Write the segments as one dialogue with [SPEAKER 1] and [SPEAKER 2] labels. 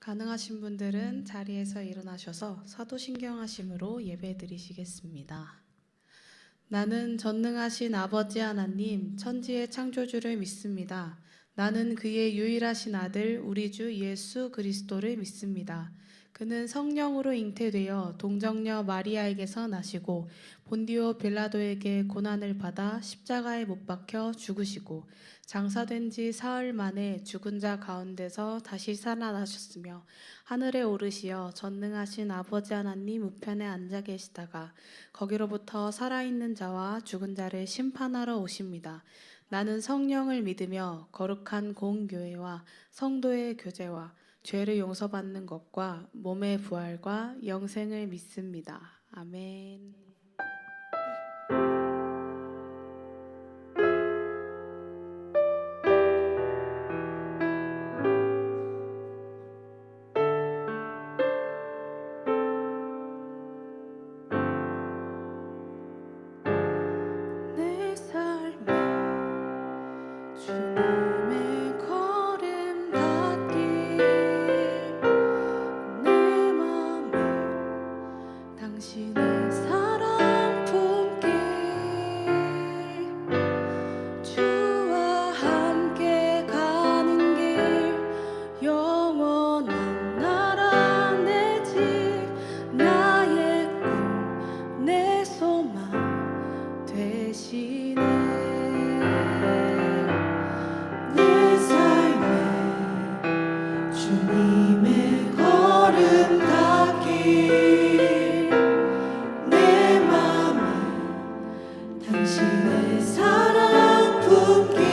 [SPEAKER 1] 가능하신 분들은 자리에서 일어나셔서 사도신경하심으로 예배드리시겠습니다. 나는 전능하신 아버지 하나님, 천지의 창조주를 믿습니다. 나는 그의 유일하신 아들 우리 주 예수 그리스도를 믿습니다. 그는 성령으로 잉태되어 동정녀 마리아에게서 나시고 본디오 빌라도에게 고난을 받아 십자가에 못 박혀 죽으시고 장사된 지 사흘 만에 죽은 자 가운데서 다시 살아나셨으며 하늘에 오르시어 전능하신 아버지 하나님 우편에 앉아 계시다가 거기로부터 살아있는 자와 죽은 자를 심판하러 오십니다. 나는 성령을 믿으며 거룩한 공교회와 성도의 교제와 죄를 용서받는 것과 몸의 부활과 영생을 믿습니다. 아멘. 내 삶에 주님의 걸음닿길 내 맘에 당신의 사랑 품길 주와 함께 가는 길 영원한 나라 내 집 나의 꿈 내 소망 되시네.
[SPEAKER 2] 내 삶에 주님의 걸음닿길 내 맘에 당신의 사랑 품길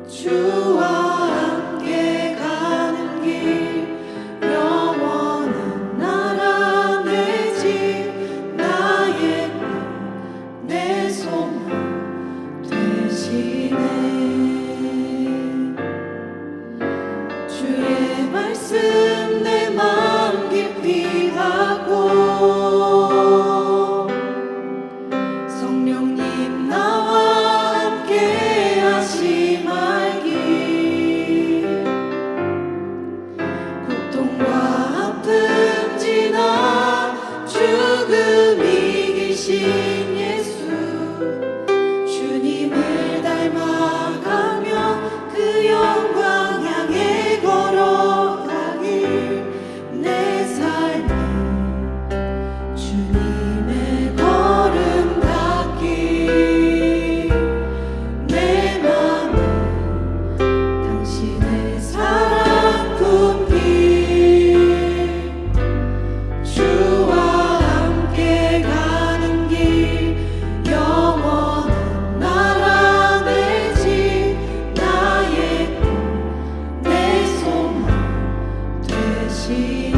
[SPEAKER 2] 주와 함께 가는 길 영원한 나라 내 집 나의 꿈 내 소망 되시네. 주의 말씀 내 마음 깊이 하고 성령님 나와 함께 하심 알기 고통과 아픔 지나 죽음 이기신 예수 주님을 닮아가며 그 영광 향해 걸어가길 내 삶에 주님의 걸음닿길 내 맘에 당신의 사랑 품길 주와 함께 가는 길 영원한 나라 내 집 나의 꿈 내 소망 되시네.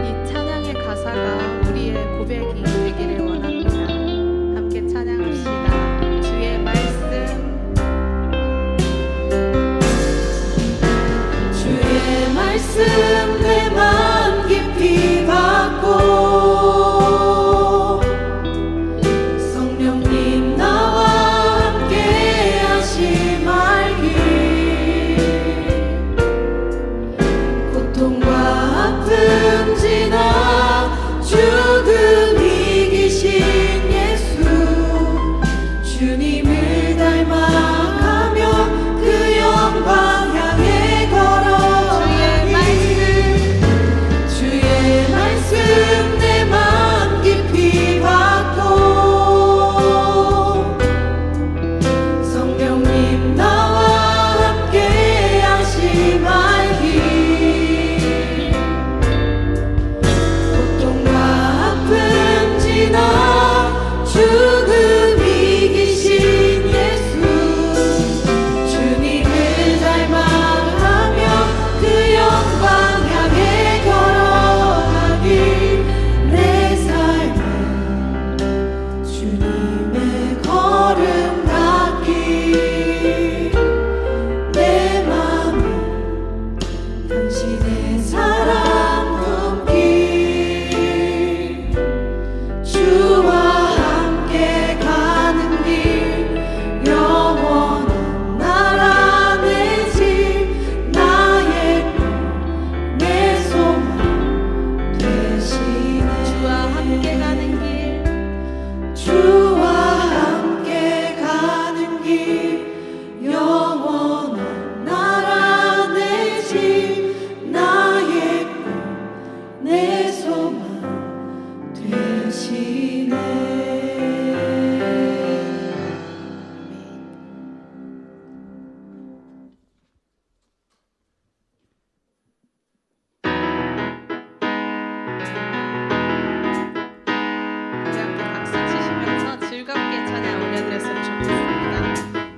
[SPEAKER 1] 이 찬양의 가사가 우리의 고백이 되기를 원합니다. 함께 찬양합시다. 주의 말씀
[SPEAKER 2] 주의 말씀 내 마음 깊이 받고 성령님 나와 함께 하심 알기 고통과 아픔 지나 죽음 이기신 예수 주님을 닮아가며 그 영광 향해 걸어가길 길 영원한 나라 내 집 나의 꿈 내 소망 되시네.
[SPEAKER 1] 우리 함께 박수 치시면서 즐겁게 찬양 올려드렸으면 좋겠습니다.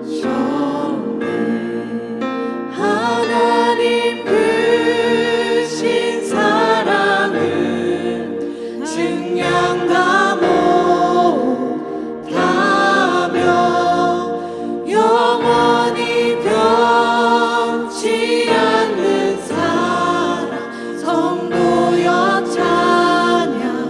[SPEAKER 2] 거하셨네. 하나님 크신 사랑은 증량다 못하며 영원히 변치 않는 사랑 성도여 찬양하세.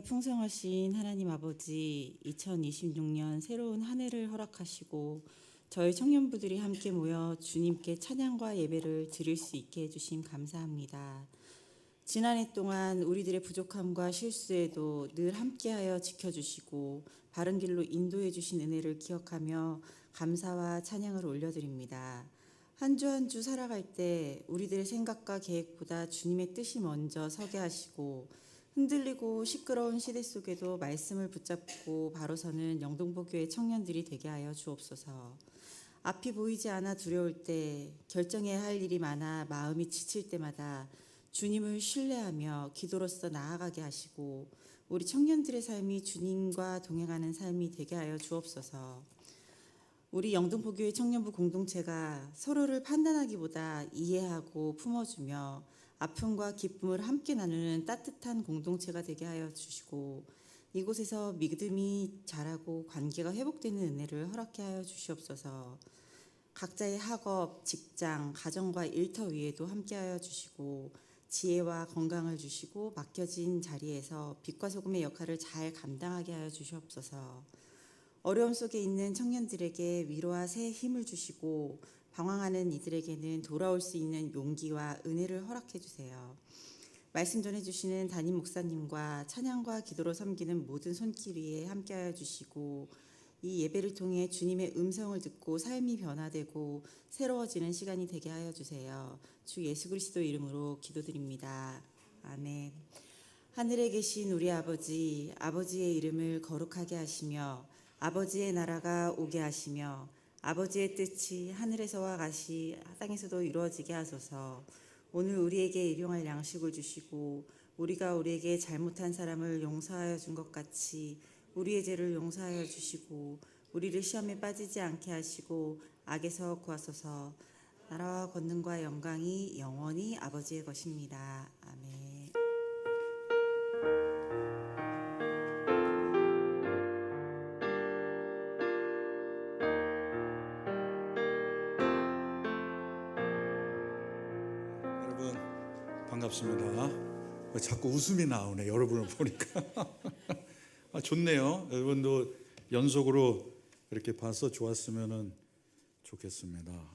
[SPEAKER 3] 풍성하신 하나님 아버지, 2026년 새로운 한 해를 허락하시고 저희 청년부들이 함께 모여 주님께 찬양과 예배를 드릴 수 있게 해주심 감사합니다. 지난 해 동안 우리들의 부족함과 실수에도 늘 함께하여 지켜주시고 바른 길로 인도해 주신 은혜를 기억하며 감사와 찬양을 올려드립니다. 한 주 한 주 살아갈 때 우리들의 생각과 계획보다 주님의 뜻이 먼저 서게 하시고 흔들리고 시끄러운 시대 속에도 말씀을 붙잡고 바로 서는 영동포교회 청년들이 되게 하여 주옵소서. 앞이 보이지 않아 두려울 때, 결정해야 할 일이 많아 마음이 지칠 때마다 주님을 신뢰하며 기도로서 나아가게 하시고 우리 청년들의 삶이 주님과 동행하는 삶이 되게 하여 주옵소서. 우리 영등포교회 청년부 공동체가 서로를 판단하기보다 이해하고 품어주며 아픔과 기쁨을 함께 나누는 따뜻한 공동체가 되게 하여 주시고 이곳에서 믿음이 자라고 관계가 회복되는 은혜를 허락해 하여 주시옵소서. 각자의 학업, 직장, 가정과 일터 위에도 함께 하여 주시고 지혜와 건강을 주시고 맡겨진 자리에서 빛과 소금의 역할을 잘 감당하게 하여 주시옵소서. 어려움 속에 있는 청년들에게 위로와 새 힘을 주시고 방황하는 이들에게는 돌아올 수 있는 용기와 은혜를 허락해 주세요. 말씀 전해주시는 담임 목사님과 찬양과 기도로 섬기는 모든 손길 위에 함께하여 주시고 이 예배를 통해 주님의 음성을 듣고 삶이 변화되고 새로워지는 시간이 되게 하여 주세요. 주 예수 그리스도 이름으로 기도드립니다. 아멘. 하늘에 계신 우리 아버지, 아버지의 이름을 거룩하게 하시며 아버지의 나라가 오게 하시며 아버지의 뜻이 하늘에서와 같이 땅에서도 이루어지게 하소서. 오늘 우리에게 일용할 양식을 주시고 우리가 우리에게 잘못한 사람을 용서하여 준 것 같이 우리의 죄를 용서하여 주시고 우리를 시험에 빠지지 않게 하시고 악에서 구하소서. 나라와 권능과 영광이 영원히 아버지의 것입니다. 아멘.
[SPEAKER 4] 여러분 반갑습니다. 자꾸 웃음이 나오네. 여러분을 보니까 좋네요. 여러분도 연속으로 이렇게 봐서 좋았으면 좋겠습니다.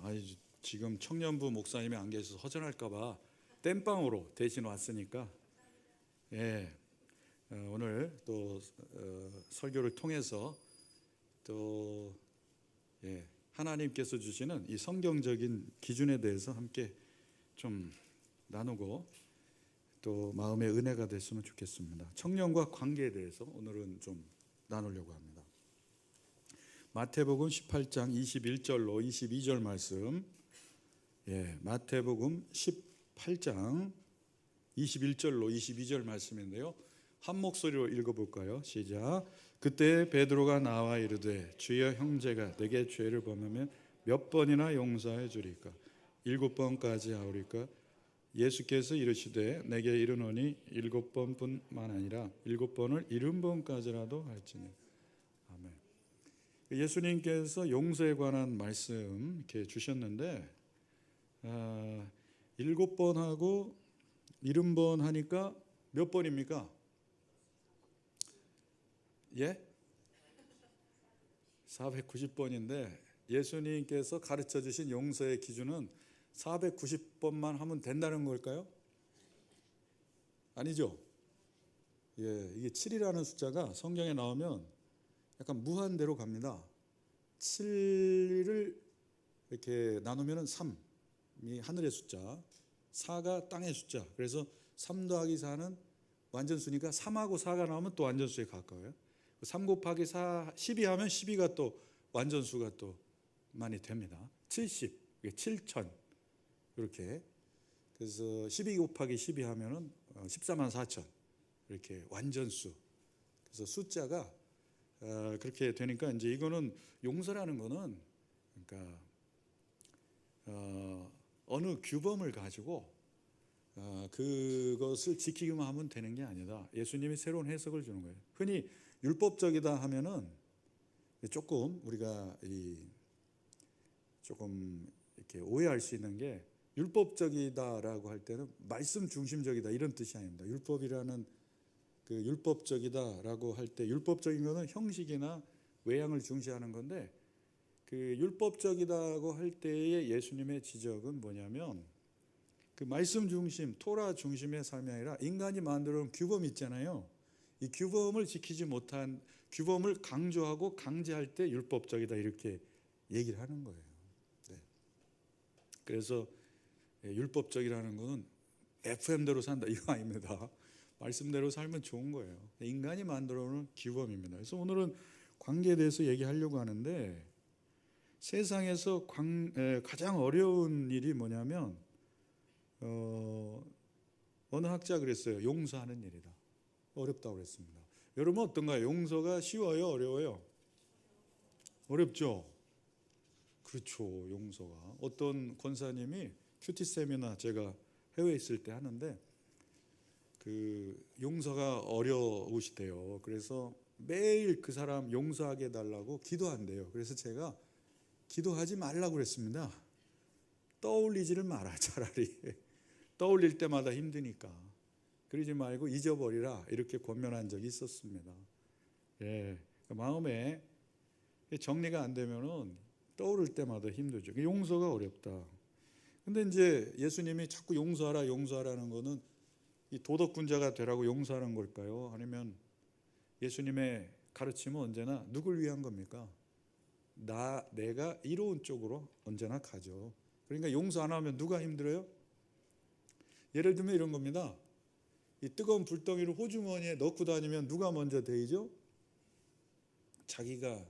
[SPEAKER 4] 지금 청년부 목사님이 안 계셔서 허전할까봐 땜빵으로 대신 왔으니까 오늘 또 설교를 통해서 또 하나님께서 주시는 이 성경적인 기준에 대해서 함께 좀 나누고 또 마음의 은혜가 됐으면 좋겠습니다. 청년과 관계에 대해서 오늘은 좀 나누려고 합니다. 마태복음 18장 21절로 22절 말씀. 마태복음 18장 21절로 22절 말씀인데요. 한 목소리로 읽어볼까요? 시작. 그때 베드로가 나와 이르되 주여 형제가 내게 죄를 범하면 몇 번이나 용서해 주리까? 7번까지 하오리까? 예수께서 이르시되 내게 이르노니 7번뿐만 아니라 7번을 70번까지라도 할지니. 아멘. 예수님께서 용서에 관한 말씀 이렇게 주셨는데 7번하고 70번 하니까 몇 번입니까? 490번인데 예수님께서 가르쳐 주신 용서의 기준은 490번만 하면 된다는 걸까요? 아니죠. 이게 7이라는 숫자가 성경에 나오면 약간 무한대로 갑니다. 7을 이렇게 나누면 3이 하늘의 숫자, 4가 땅의 숫자. 그래서 3 더하기 4는 완전수니까 3하고 4가 나오면 또 완전수에 가까워요. 3 곱하기 4, 12 하면 12가 또 완전수가 또 많이 됩니다. 70, 7천 이렇게. 그래서 12 곱하기 12 하면은 14만 4천 이렇게 완전수. 그래서 숫자가 그렇게 되니까 이제 이거는 용서라는 거는 그러니까 어느 규범을 가지고 그것을 지키기만 하면 되는 게 아니다. 예수님이 새로운 해석을 주는 거예요. 흔히 율법적이다 하면은 조금 우리가 조금 이렇게 오해할 수 있는 게 율법적이다라고 할 때는 말씀 중심적이다 이런 뜻이 아닙니다. 율법이라는 그 율법적이다라고 할 때 율법적인 거는 형식이나 외양을 중시하는 건데 그 율법적이다고 할 때의 예수님의 지적은 뭐냐면 그 말씀 중심, 토라 중심의 삶이 아니라 인간이 만들어 놓은 규범 있잖아요. 이 규범을 지키지 못한 규범을 강조하고 강제할 때 율법적이다 이렇게 얘기를 하는 거예요. 네. 그래서 율법적이라는 거는 FM대로 산다 이거 아닙니다. 말씀대로 살면 좋은 거예요. 인간이 만들어 놓은 규범입니다. 그래서 오늘은 관계에 대해서 얘기하려고 하는데 세상에서 가장 어려운 일이 뭐냐면 어느 학자 그랬어요. 용서하는 일이다. 어렵다고 그랬습니다. 여러분 어떤가요? 용서가 쉬워요? 어려워요? 어렵죠? 그렇죠. 용서가. 어떤 권사님이 큐티 세미나 제가 해외에 있을 때 하는데 그 용서가 어려우시대요. 그래서 매일 그 사람 용서하게 해달라고 기도한대요. 그래서 제가 기도하지 말라고 그랬습니다. 떠올리지를 마라 차라리. 떠올릴 때마다 힘드니까. 그러지 말고 잊어버리라 이렇게 권면한 적이 있었습니다. 예, 마음에 정리가 안 되면은 떠오를 때마다 힘들죠. 용서가 어렵다. 근데 이제 예수님이 자꾸 용서하라는 거는 이 도덕군자가 되라고 용서하는 걸까요? 아니면 예수님의 가르침은 언제나 누굴 위한 겁니까? 내가 이로운 쪽으로 언제나 가죠. 그러니까 용서 안 하면 누가 힘들어요? 예를 들면 이런 겁니다. 이 뜨거운 불덩이를 호주머니에 넣고 다니면 누가 먼저 데이죠? 자기가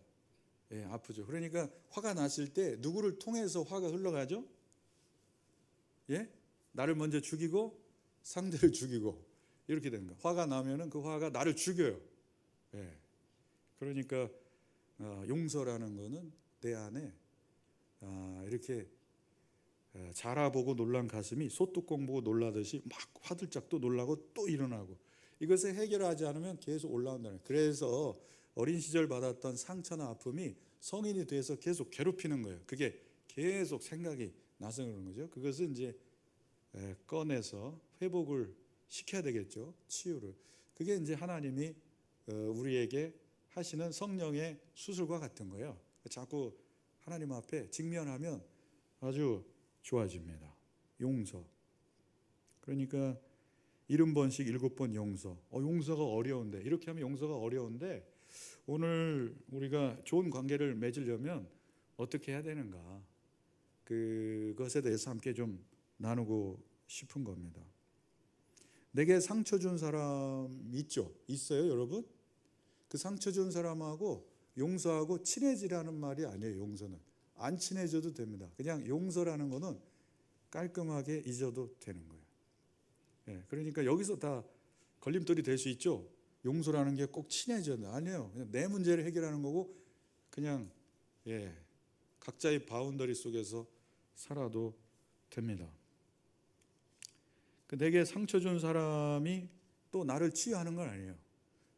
[SPEAKER 4] 아프죠. 그러니까 화가 났을 때 누구를 통해서 화가 흘러가죠? 예? 나를 먼저 죽이고 상대를 죽이고 이렇게 되는 거야. 화가 나면은 그 화가 나를 죽여요. 예. 그러니까 용서라는 거는 내 안에 이렇게 자라보고 놀란 가슴이 소뚜껑 보고 놀라듯이 막 화들짝 또 놀라고 또 일어나고 이것을 해결하지 않으면 계속 올라온다는 거예요. 그래서 어린 시절 받았던 상처나 아픔이 성인이 돼서 계속 괴롭히는 거예요. 그게 계속 생각이 나서 그러는 거죠. 그것은 이제 꺼내서 회복을 시켜야 되겠죠. 치유를. 그게 이제 하나님이 우리에게 하시는 성령의 수술과 같은 거예요. 자꾸 하나님 앞에 직면하면 아주 좋아집니다. 용서. 그러니까 70번씩 7번 용서. 용서가 어려운데 이렇게 하면 용서가 어려운데 오늘 우리가 좋은 관계를 맺으려면 어떻게 해야 되는가? 그것에 대해서 함께 좀 나누고 싶은 겁니다. 내게 상처 준 사람 있죠? 있어요, 여러분? 그 상처 준 사람하고 용서하고 친해지라는 말이 아니에요. 용서는 안 친해져도 됩니다. 그냥 용서라는 거는 깔끔하게 잊어도 되는 거예요. 예, 그러니까 여기서 다 걸림돌이 될 수 있죠. 용서라는 게 꼭 친해져야 돼. 아니에요. 그냥 내 문제를 해결하는 거고 그냥 각자의 바운더리 속에서 살아도 됩니다. 내게 상처 준 사람이 또 나를 치유하는 건 아니에요.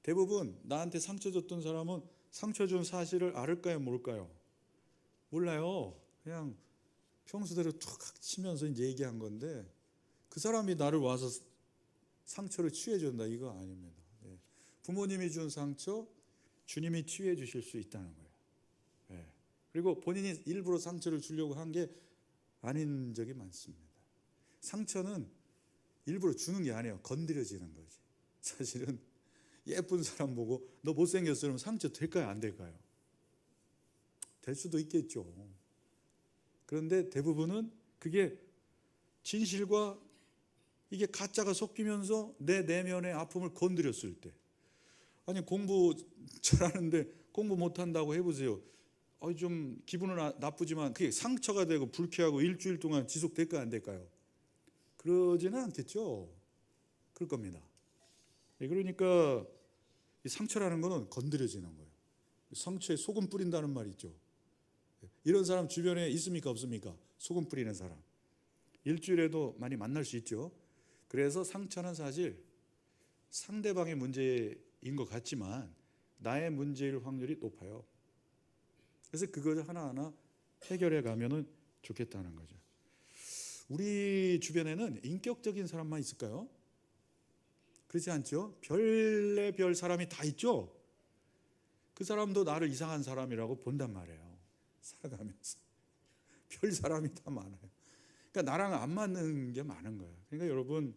[SPEAKER 4] 대부분 나한테 상처 줬던 사람은 상처 준 사실을 알을까요, 모를까요? 몰라요. 그냥 평소대로 툭 치면서 이제 얘기한 건데 그 사람이 나를 와서 상처를 치유해 준다 이거 아닙니다. 부모님이 준 상처 주님이 치유해 주실 수 있다는 거예요. 그리고 본인이 일부러 상처를 주려고 한 게 아닌 적이 많습니다. 상처는 일부러 주는 게 아니에요. 건드려지는 거지. 사실은 예쁜 사람 보고 너 못생겼어 그러면 상처 될까요? 안 될까요? 될 수도 있겠죠. 그런데 대부분은 그게 진실과 이게 가짜가 섞이면서 내 내면의 아픔을 건드렸을 때 아니 공부 잘하는데 공부 못한다고 해보세요. 좀 기분은 나쁘지만 그게 상처가 되고 불쾌하고 일주일 동안 지속될까요? 안 될까요? 그러지는 않겠죠. 그럴 겁니다. 그러니까 이 상처라는 거는 건드려지는 거예요. 상처에 소금 뿌린다는 말이 있죠. 이런 사람 주변에 있습니까? 없습니까? 소금 뿌리는 사람. 일주일에도 많이 만날 수 있죠. 그래서 상처는 사실 상대방의 문제인 것 같지만 나의 문제일 확률이 높아요. 그래서 그걸 하나하나 해결해 가면은 좋겠다는 거죠. 우리 주변에는 인격적인 사람만 있을까요? 그렇지 않죠? 별의별 사람이 다 있죠? 그 사람도 나를 이상한 사람이라고 본단 말이에요. 살아가면서. 별 사람이 다 많아요. 그러니까 나랑 안 맞는 게 많은 거예요. 그러니까 여러분,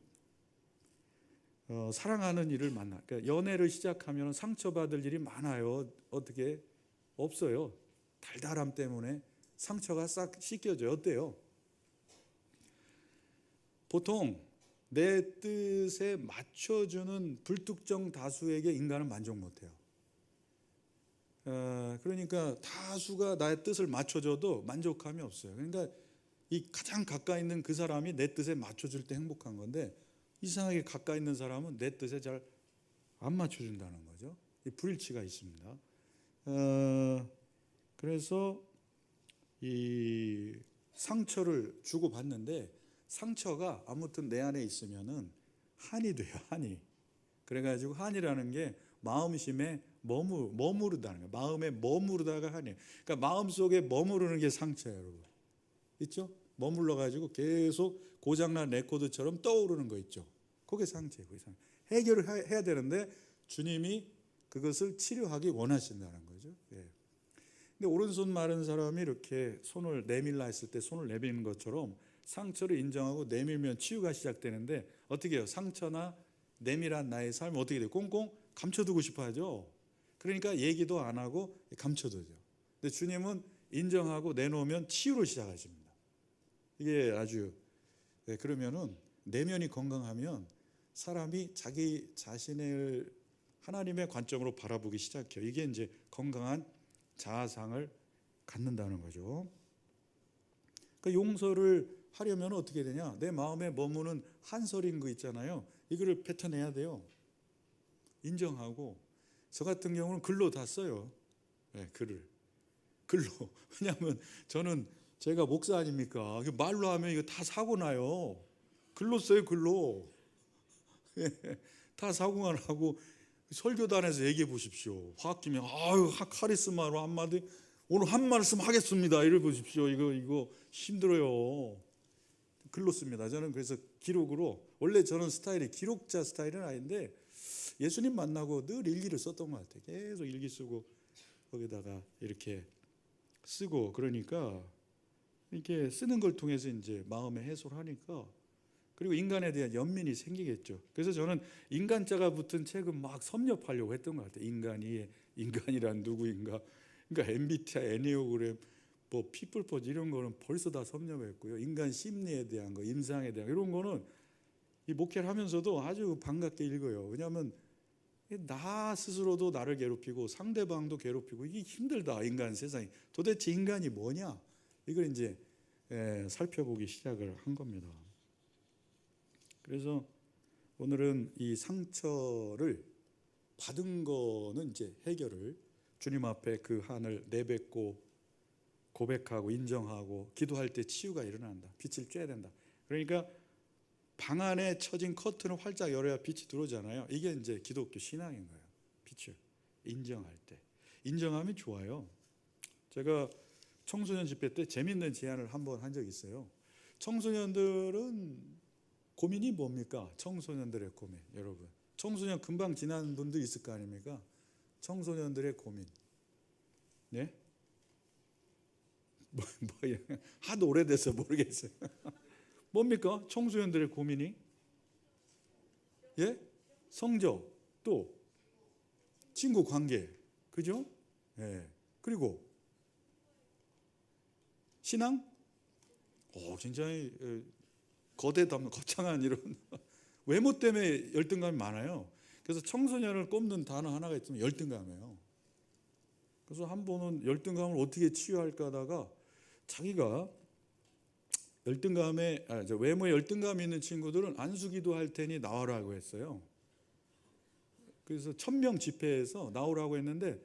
[SPEAKER 4] 사랑하는 일을 그러니까 연애를 시작하면 상처받을 일이 많아요. 어떻게? 없어요. 달달함 때문에 상처가 싹 씻겨져요. 어때요? 보통 내 뜻에 맞춰주는 불특정 다수에게 인간은 만족 못해요. 그러니까 다수가 나의 뜻을 맞춰줘도 만족감이 없어요. 그러니까 이 가장 가까이 있는 그 사람이 내 뜻에 맞춰줄 때 행복한 건데, 이상하게 가까이 있는 사람은 내 뜻에 잘 안 맞춰준다는 거죠. 이 불일치가 있습니다. 그래서 이 상처를 주고받는데, 상처가 아무튼 내 안에 있으면은 한이 돼요. 한이. 그래가지고 한이라는 게 마음심에 머무르다는 거예요. 마음에 머무르다가 한이에요. 그러니까 마음속에 머무르는 게 상처예요, 여러분. 있죠? 머물러가지고 계속 고장난 레코드처럼 떠오르는 거 있죠? 그게 상처예요. 그게 상처. 해결을 해야 되는데 주님이 그것을 치료하기 원하신다는 거죠. 예. 근데 오른손 마른 사람이 이렇게 손을 내밀라 했을 때 손을 내미는 것처럼 상처를 인정하고 내밀면 치유가 시작되는데, 어떻게 해요? 상처나 내밀한 나의 삶을 어떻게 돼요? 꽁꽁 감춰두고 싶어 하죠. 그러니까 얘기도 안 하고 감춰두죠. 근데 주님은 인정하고 내놓으면 치유를 시작하십니다. 이게 아주, 그러면은 내면이 건강하면 사람이 자기 자신을 하나님의 관점으로 바라보기 시작해요. 이게 이제 건강한 자아상을 갖는다는 거죠. 그러니까 용서를 하려면 어떻게 되냐? 내 마음에 머무는 한서린 거 있잖아요. 이거를 뱉어내야 돼요. 인정하고. 저 같은 경우는 글로 다 써요. 네, 글로. 왜냐하면 저는 제가 목사 아닙니까? 말로 하면 이거 다 사고 나요. 글로 써요, 글로. 다 사고가 나고, 설교단에서 얘기해 보십시오. 화학 끼면 아유 카리스마로 한마디, 오늘 한 말씀 하겠습니다. 이래 보십시오. 이거 힘들어요. 글로 씁니다. 저는 그래서 기록으로, 원래 저는 스타일이 기록자 스타일은 아닌데 예수님 만나고 늘 일기를 썼던 것 같아요. 계속 일기 쓰고 거기다가 이렇게 쓰고, 그러니까 이렇게 쓰는 걸 통해서 이제 마음의 해소를 하니까, 그리고 인간에 대한 연민이 생기겠죠. 그래서 저는 인간자가 붙은 책은 막 섭렵하려고 했던 것 같아요. 인간이란 누구인가. 그러니까 MBTI, 애니어그램, 뭐 피플포즈 이런 거는 벌써 다 섭렵했고요. 인간 심리에 대한 거, 임상에 대한 이런 거는 이 목회를 하면서도 아주 반갑게 읽어요. 왜냐하면 나 스스로도 나를 괴롭히고 상대방도 괴롭히고 이게 힘들다. 인간 세상이 도대체 인간이 뭐냐, 이걸 이제 살펴보기 시작을 한 겁니다. 그래서 오늘은 이 상처를 받은 거는 이제 해결을, 주님 앞에 그 한을 내뱉고 고백하고 인정하고 기도할 때 치유가 일어난다. 빛을 쬐야 된다. 그러니까 방 안에 쳐진 커튼을 활짝 열어야 빛이 들어오잖아요. 이게 이제 기독교 신앙인 거예요. 빛을 인정할 때. 인정하면 좋아요. 제가 청소년 집회 때 재밌는 제안을 한번 한 적이 있어요. 청소년들은 고민이 뭡니까? 청소년들의 고민. 여러분, 청소년 금방 지난 분들 있을 거 아닙니까? 청소년들의 고민. 네? 하도 오래돼서 모르겠어요. 뭡니까? 청소년들의 고민이? 예? 성적, 또 친구 관계, 그죠? 예. 그리고 신앙? 굉장히 거창한 이런 외모 때문에 열등감이 많아요. 그래서 청소년을 꼽는 단어 하나가 있으면 열등감이에요. 그래서 한 번은 열등감을 어떻게 치유할까 하다가 자기가 외모에 열등감이 있는 친구들은 안수기도 할 테니 나와라고 했어요. 그래서 1000명 집회에서 나오라고 했는데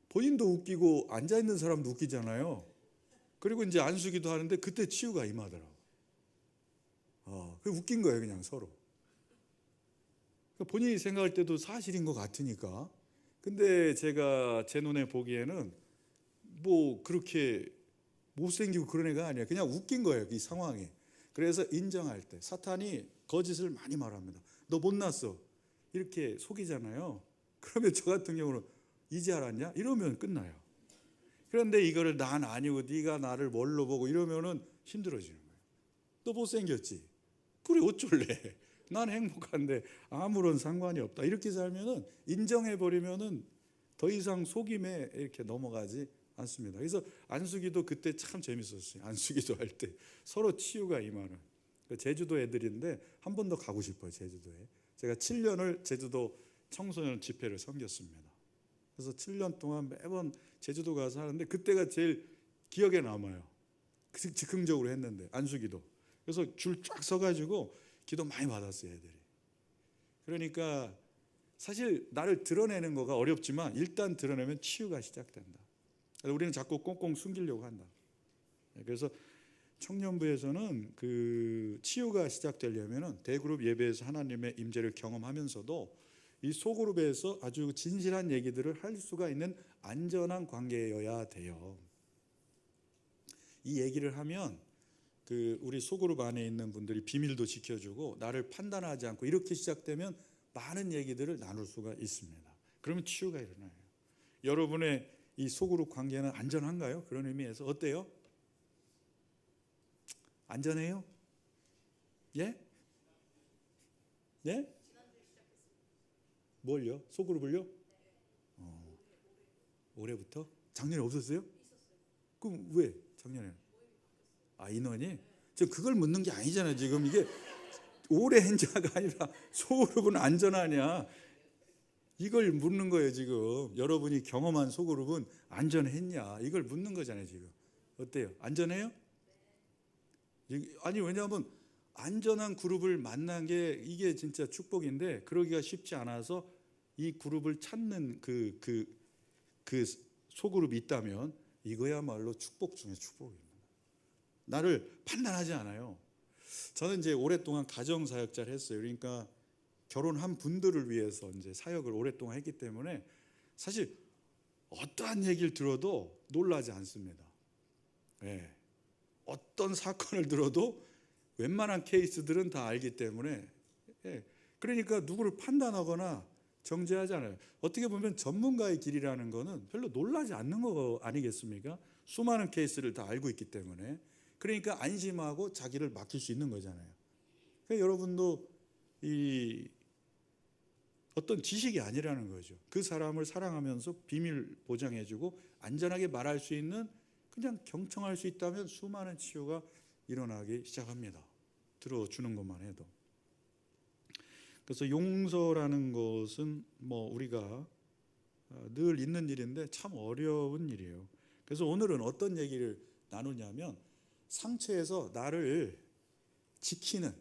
[SPEAKER 4] 본인도 웃기고 앉아있는 사람도 웃기잖아요. 그리고 이제 안수기도 하는데 그때 치유가 임하더라고요. 그 웃긴 거예요, 그냥 서로. 본인이 생각할 때도 사실인 것 같으니까. 근데 제가 제 눈에 보기에는 뭐 그렇게 못생기고 그런 애가 아니에요. 그냥 웃긴 거예요, 이 상황이. 그래서 인정할 때 사탄이 거짓을 많이 말합니다. 너 못났어. 이렇게 속이잖아요. 그러면 저 같은 경우는 이제 알았냐? 이러면 끝나요. 그런데 이거를 난 아니고 네가 나를 뭘로 보고 이러면은 힘들어지는 거예요. 너 못생겼지? 그래 어쩔래? 난 행복한데 아무런 상관이 없다. 이렇게 살면은 인정해버리면은 더 이상 속임에 이렇게 넘어가지 않습니다. 그래서 안수기도 그때 참 재밌었어요. 안수기도 할 때 서로 치유가 임하는. 제주도 애들인데 한 번 더 가고 싶어요. 제주도에. 제가 7년을 제주도 청소년 집회를 섬겼습니다. 그래서 7년 동안 매번 제주도 가서 하는데 그때가 제일 기억에 남아요. 즉흥적으로 했는데 안수기도. 그래서 줄 쫙 서가지고 기도 많이 받았어요. 애들이. 그러니까 사실 나를 드러내는 거가 어렵지만 일단 드러내면 치유가 시작된다. 그래서 우리는 자꾸 꽁꽁 숨기려고 한다. 그래서 청년부에서는 그 치유가 시작되려면은 대그룹 예배에서 하나님의 임재를 경험하면서도 이 소그룹에서 아주 진실한 얘기들을 할 수가 있는 안전한 관계여야 돼요. 이 얘기를 하면 그 우리 소그룹 안에 있는 분들이 비밀도 지켜주고 나를 판단하지 않고 이렇게 시작되면 많은 얘기들을 나눌 수가 있습니다. 그러면 치유가 일어나요. 여러분의 이 소그룹 관계는 안전한가요? 그런 의미에서 어때요? 안전해요? 예? 예? 뭘요? 소그룹을요? 올해부터? 작년에 없었어요? 그럼 왜 작년에? 인원이? 지금 그걸 묻는 게 아니잖아요. 지금 이게 오래 행자가 아니라 소그룹은 안전하냐? 이걸 묻는 거예요. 지금 여러분이 경험한 소그룹은 안전했냐? 이걸 묻는 거잖아요. 지금 어때요? 안전해요? 아니 왜냐하면 안전한 그룹을 만난 게 이게 진짜 축복인데 그러기가 쉽지 않아서 이 그룹을 찾는 그 소그룹이 있다면 이거야말로 축복 중에 축복입니다. 나를 판단하지 않아요. 저는 이제 오랫동안 가정 사역자를 했어요. 그러니까 결혼한 분들을 위해서 이제 사역을 오랫동안 했기 때문에 사실 어떠한 얘기를 들어도 놀라지 않습니다. 네. 어떤 사건을 들어도 웬만한 케이스들은 다 알기 때문에 그러니까 누구를 판단하거나 정죄하잖아요. 어떻게 보면 전문가의 길이라는 거는 별로 놀라지 않는 거 아니겠습니까? 수많은 케이스를 다 알고 있기 때문에 그러니까 안심하고 자기를 맡길 수 있는 거잖아요. 그러니까 여러분도 이 어떤 지식이 아니라는 거죠. 그 사람을 사랑하면서 비밀 보장해주고 안전하게 말할 수 있는 그냥 경청할 수 있다면 수많은 치유가 일어나기 시작합니다. 들어주는 것만 해도. 그래서 용서라는 것은 뭐 우리가 늘 있는 일인데 참 어려운 일이에요. 그래서 오늘은 어떤 얘기를 나누냐면 상처에서 나를 지키는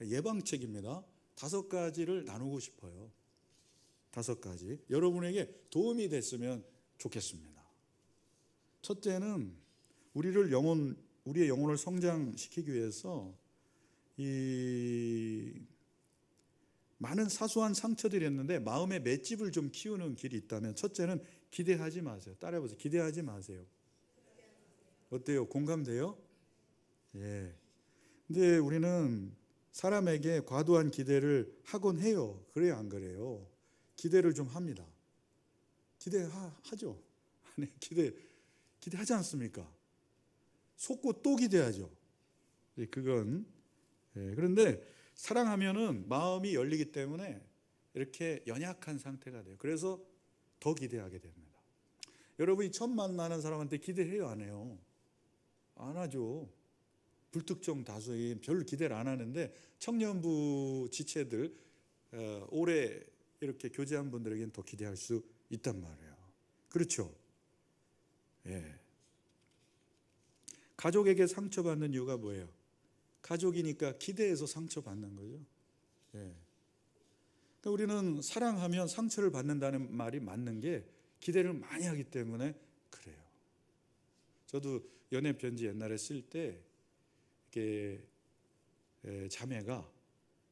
[SPEAKER 4] 예방책입니다. 5가지를 나누고 싶어요. 5가지. 여러분에게 도움이 됐으면 좋겠습니다. 첫째는 우리의 영혼을 성장시키기 위해서 이 많은 사소한 상처들이 있는데 마음의 맷집을 좀 키우는 길이 있다면 첫째는 기대하지 마세요. 따라해보세요. 기대하지 마세요. 어때요? 공감돼요? 예. 근데 우리는 사람에게 과도한 기대를 하곤 해요. 그래요, 안 그래요? 기대를 좀 합니다. 기대하죠. 아니, 기대하지 않습니까? 속고 또 기대하죠. 그건 그런데 사랑하면은 마음이 열리기 때문에 이렇게 연약한 상태가 돼요. 그래서 더 기대하게 됩니다. 여러분이 처음 만나는 사람한테 기대해요, 안 해요? 안 하죠. 불특정 다수인 별로 기대를 안 하는데 청년부 지체들 오래 이렇게 교제한 분들에게는 더 기대할 수 있단 말이에요. 그렇죠? 예. 가족에게 상처받는 이유가 뭐예요? 가족이니까 기대해서 상처받는 거죠. 예. 그러니까 우리는 사랑하면 상처를 받는다는 말이 맞는 게 기대를 많이 하기 때문에 그래요. 저도 연애 편지 옛날에 쓸 때 이렇게 자매가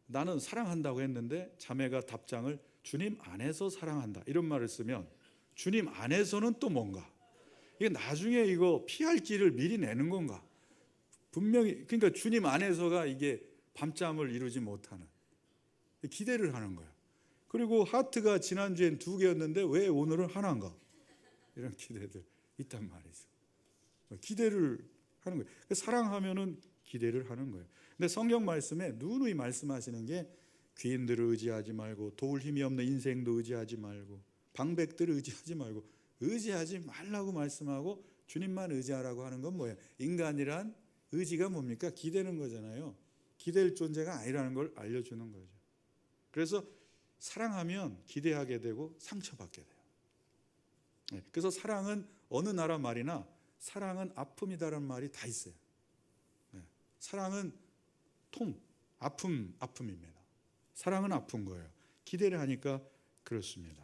[SPEAKER 4] 나는 사랑한다고 했는데 자매가 답장을 주님 안에서 사랑한다 이런 말을 쓰면 주님 안에서는 또 뭔가 이게 나중에 이거 피할 길을 미리 내는 건가? 분명히 그러니까 주님 안에서가 이게 밤잠을 이루지 못하는 기대를 하는 거예요. 그리고 하트가 지난주엔 2개였는데 왜 오늘은 하나인가? 이런 기대들 있단 말이죠. 기대를 하는 거예요. 사랑하면은 기대를 하는 거예요. 근데 성경 말씀에 누누이 말씀하시는 게 귀인들을 의지하지 말고 도울 힘이 없는 인생도 의지하지 말고 방백들을 의지하지 말고 의지하지 말라고 말씀하고 주님만 의지하라고 하는 건 뭐예요? 인간이란 의지가 뭡니까? 기대는 거잖아요. 기댈 존재가 아니라는 걸 알려주는 거죠. 그래서 사랑하면 기대하게 되고 상처받게 돼요. 그래서 사랑은 어느 나라 말이나 사랑은 아픔이다라는 말이 다 있어요. 사랑은 아픔입니다. 사랑은 아픈 거예요. 기대를 하니까 그렇습니다.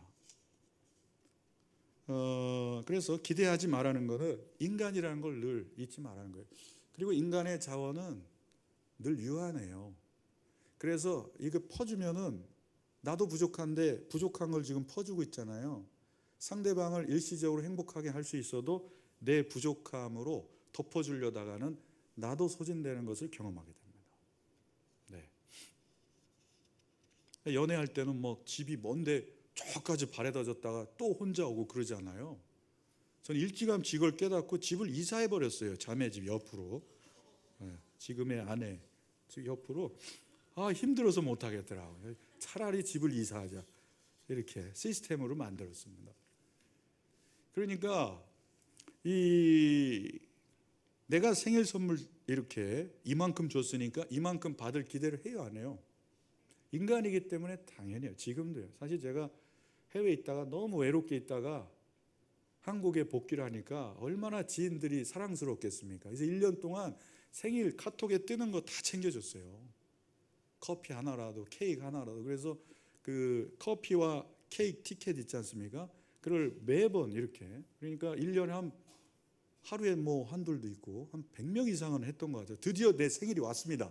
[SPEAKER 4] 그래서 기대하지 말라는 것은 인간이라는 걸 늘 잊지 말라는 거예요. 그리고 인간의 자원은 늘 유한해요. 그래서 이거 퍼주면은 나도 부족한데 부족한 걸 지금 퍼주고 있잖아요. 상대방을 일시적으로 행복하게 할 수 있어도 내 부족함으로 덮어주려다가는 나도 소진되는 것을 경험하게 됩니다. 네. 연애할 때는 뭐 집이 먼데 저까지 바래다 줬다가 또 혼자 오고 그러잖아요. 저는 일찌감치 이걸 깨닫고 집을 이사해 버렸어요. 자매 집 옆으로. 네. 지금의 아내 집 옆으로. 힘들어서 못 하겠더라고요. 차라리 집을 이사하자. 이렇게 시스템으로 만들었습니다. 그러니까 내가 생일 선물 이렇게 이만큼 줬으니까 이만큼 받을 기대를 해요, 안 해요? 인간이기 때문에 당연히요. 지금도요. 사실 제가 해외에 있다가 너무 외롭게 있다가 한국에 복귀를 하니까 얼마나 지인들이 사랑스럽겠습니까? 그래서 1년 동안 생일 카톡에 뜨는 거 다 챙겨줬어요. 커피 하나라도, 케이크 하나라도. 그래서 그 커피와 케이크 티켓 있지 않습니까? 그걸 매번 이렇게, 그러니까 1년에 하루에 뭐 한둘도 있고 한 100명 이상은 했던 것 같아요. 드디어 내 생일이 왔습니다.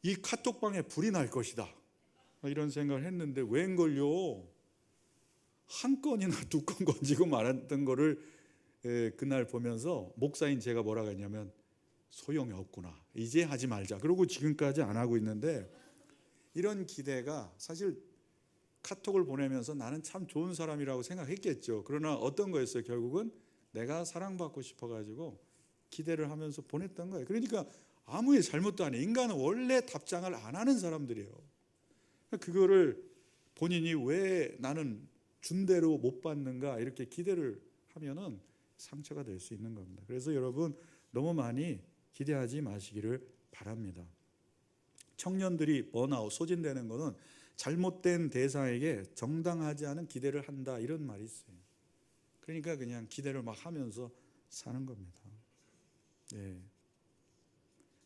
[SPEAKER 4] 이 카톡방에 불이 날 것이다. 이런 생각을 했는데 웬걸요. 한 건이나 2건 건지고 말았던 거를 그날 보면서 목사인 제가 뭐라고 했냐면 소용이 없구나. 이제 하지 말자. 그러고 지금까지 안 하고 있는데 이런 기대가 사실 카톡을 보내면서 나는 참 좋은 사람이라고 생각했겠죠. 그러나 어떤 거였어요? 결국은 내가 사랑받고 싶어가지고 기대를 하면서 보냈던 거예요. 그러니까 아무의 잘못도 아니에요. 인간은 원래 답장을 안 하는 사람들이에요. 그거를 본인이 왜 나는 준 대로 못 받는가 이렇게 기대를 하면은 상처가 될 수 있는 겁니다. 그래서 여러분 너무 많이 기대하지 마시기를 바랍니다. 청년들이 번아웃, 소진되는 것은 잘못된 대상에게 정당하지 않은 기대를 한다 이런 말이 있어요. 그러니까 그냥 기대를 막 하면서 사는 겁니다. 네.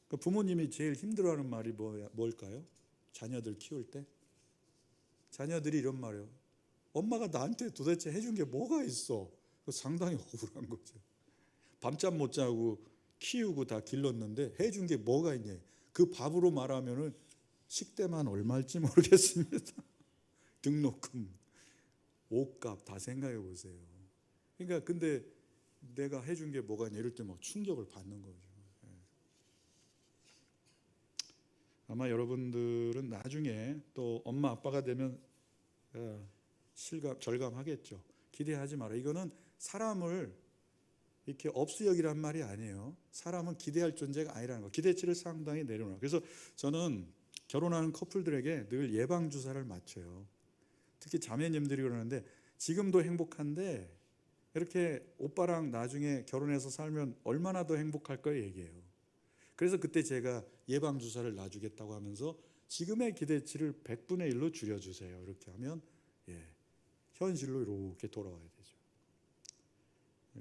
[SPEAKER 4] 그 부모님이 제일 힘들어하는 말이 뭘까요? 자녀들 키울 때 자녀들이 이런 말이에요. 엄마가 나한테 도대체 해준 게 뭐가 있어? 상당히 억울한 거죠. 밤잠 못 자고 키우고 다 길렀는데 해준 게 뭐가 있냐? 그 밥으로 말하면은 식대만 얼마일지 모르겠습니다. 등록금, 옷값 다 생각해 보세요. 그러니까 근데 내가 해준 게 뭐가 있냐 이럴 때 막 충격을 받는 거죠. 아마 여러분들은 나중에 또 엄마 아빠가 되면 절감하겠죠. 기대하지 마라. 이거는 사람을 이렇게 업수여기란 말이 아니에요. 사람은 기대할 존재가 아니라는 거. 기대치를 상당히 내려놓아. 그래서 저는 결혼하는 커플들에게 늘 예방 주사를 맞춰요. 특히 자매님들이 그러는데 지금도 행복한데 이렇게 오빠랑 나중에 결혼해서 살면 얼마나 더 행복할까 얘기해요. 그래서 그때 제가 예방 주사를 놔주겠다고 하면서 지금의 기대치를 100분의 1로 줄여주세요. 이렇게 하면 현실로 이렇게 돌아와야 되죠.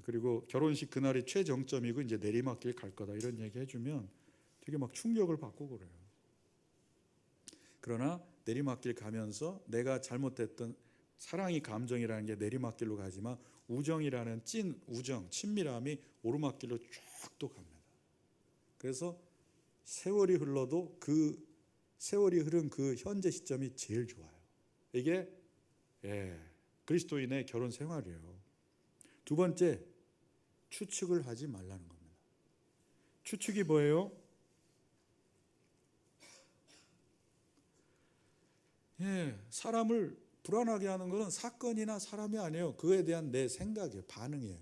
[SPEAKER 4] 그리고 결혼식 그날이 최정점이고 이제 내리막길 갈 거다 이런 얘기 해주면 되게 막 충격을 받고 그래요. 그러나 내리막길 가면서 내가 잘못했던 사랑이 감정이라는 게 내리막길로 가지만 우정이라는 찐 우정, 친밀함이 오르막길로 쭉 또 갑니다. 그래서 세월이 흘러도 그 세월이 흐른 그 현재 시점이 제일 좋아요. 이게 그리스도인의 결혼 생활이에요. 두 번째, 추측을 하지 말라는 겁니다. 추측이 뭐예요? 사람을 불안하게 하는 것은 사건이나 사람이 아니에요. 그거에 대한 내 생각이에요. 반응이에요.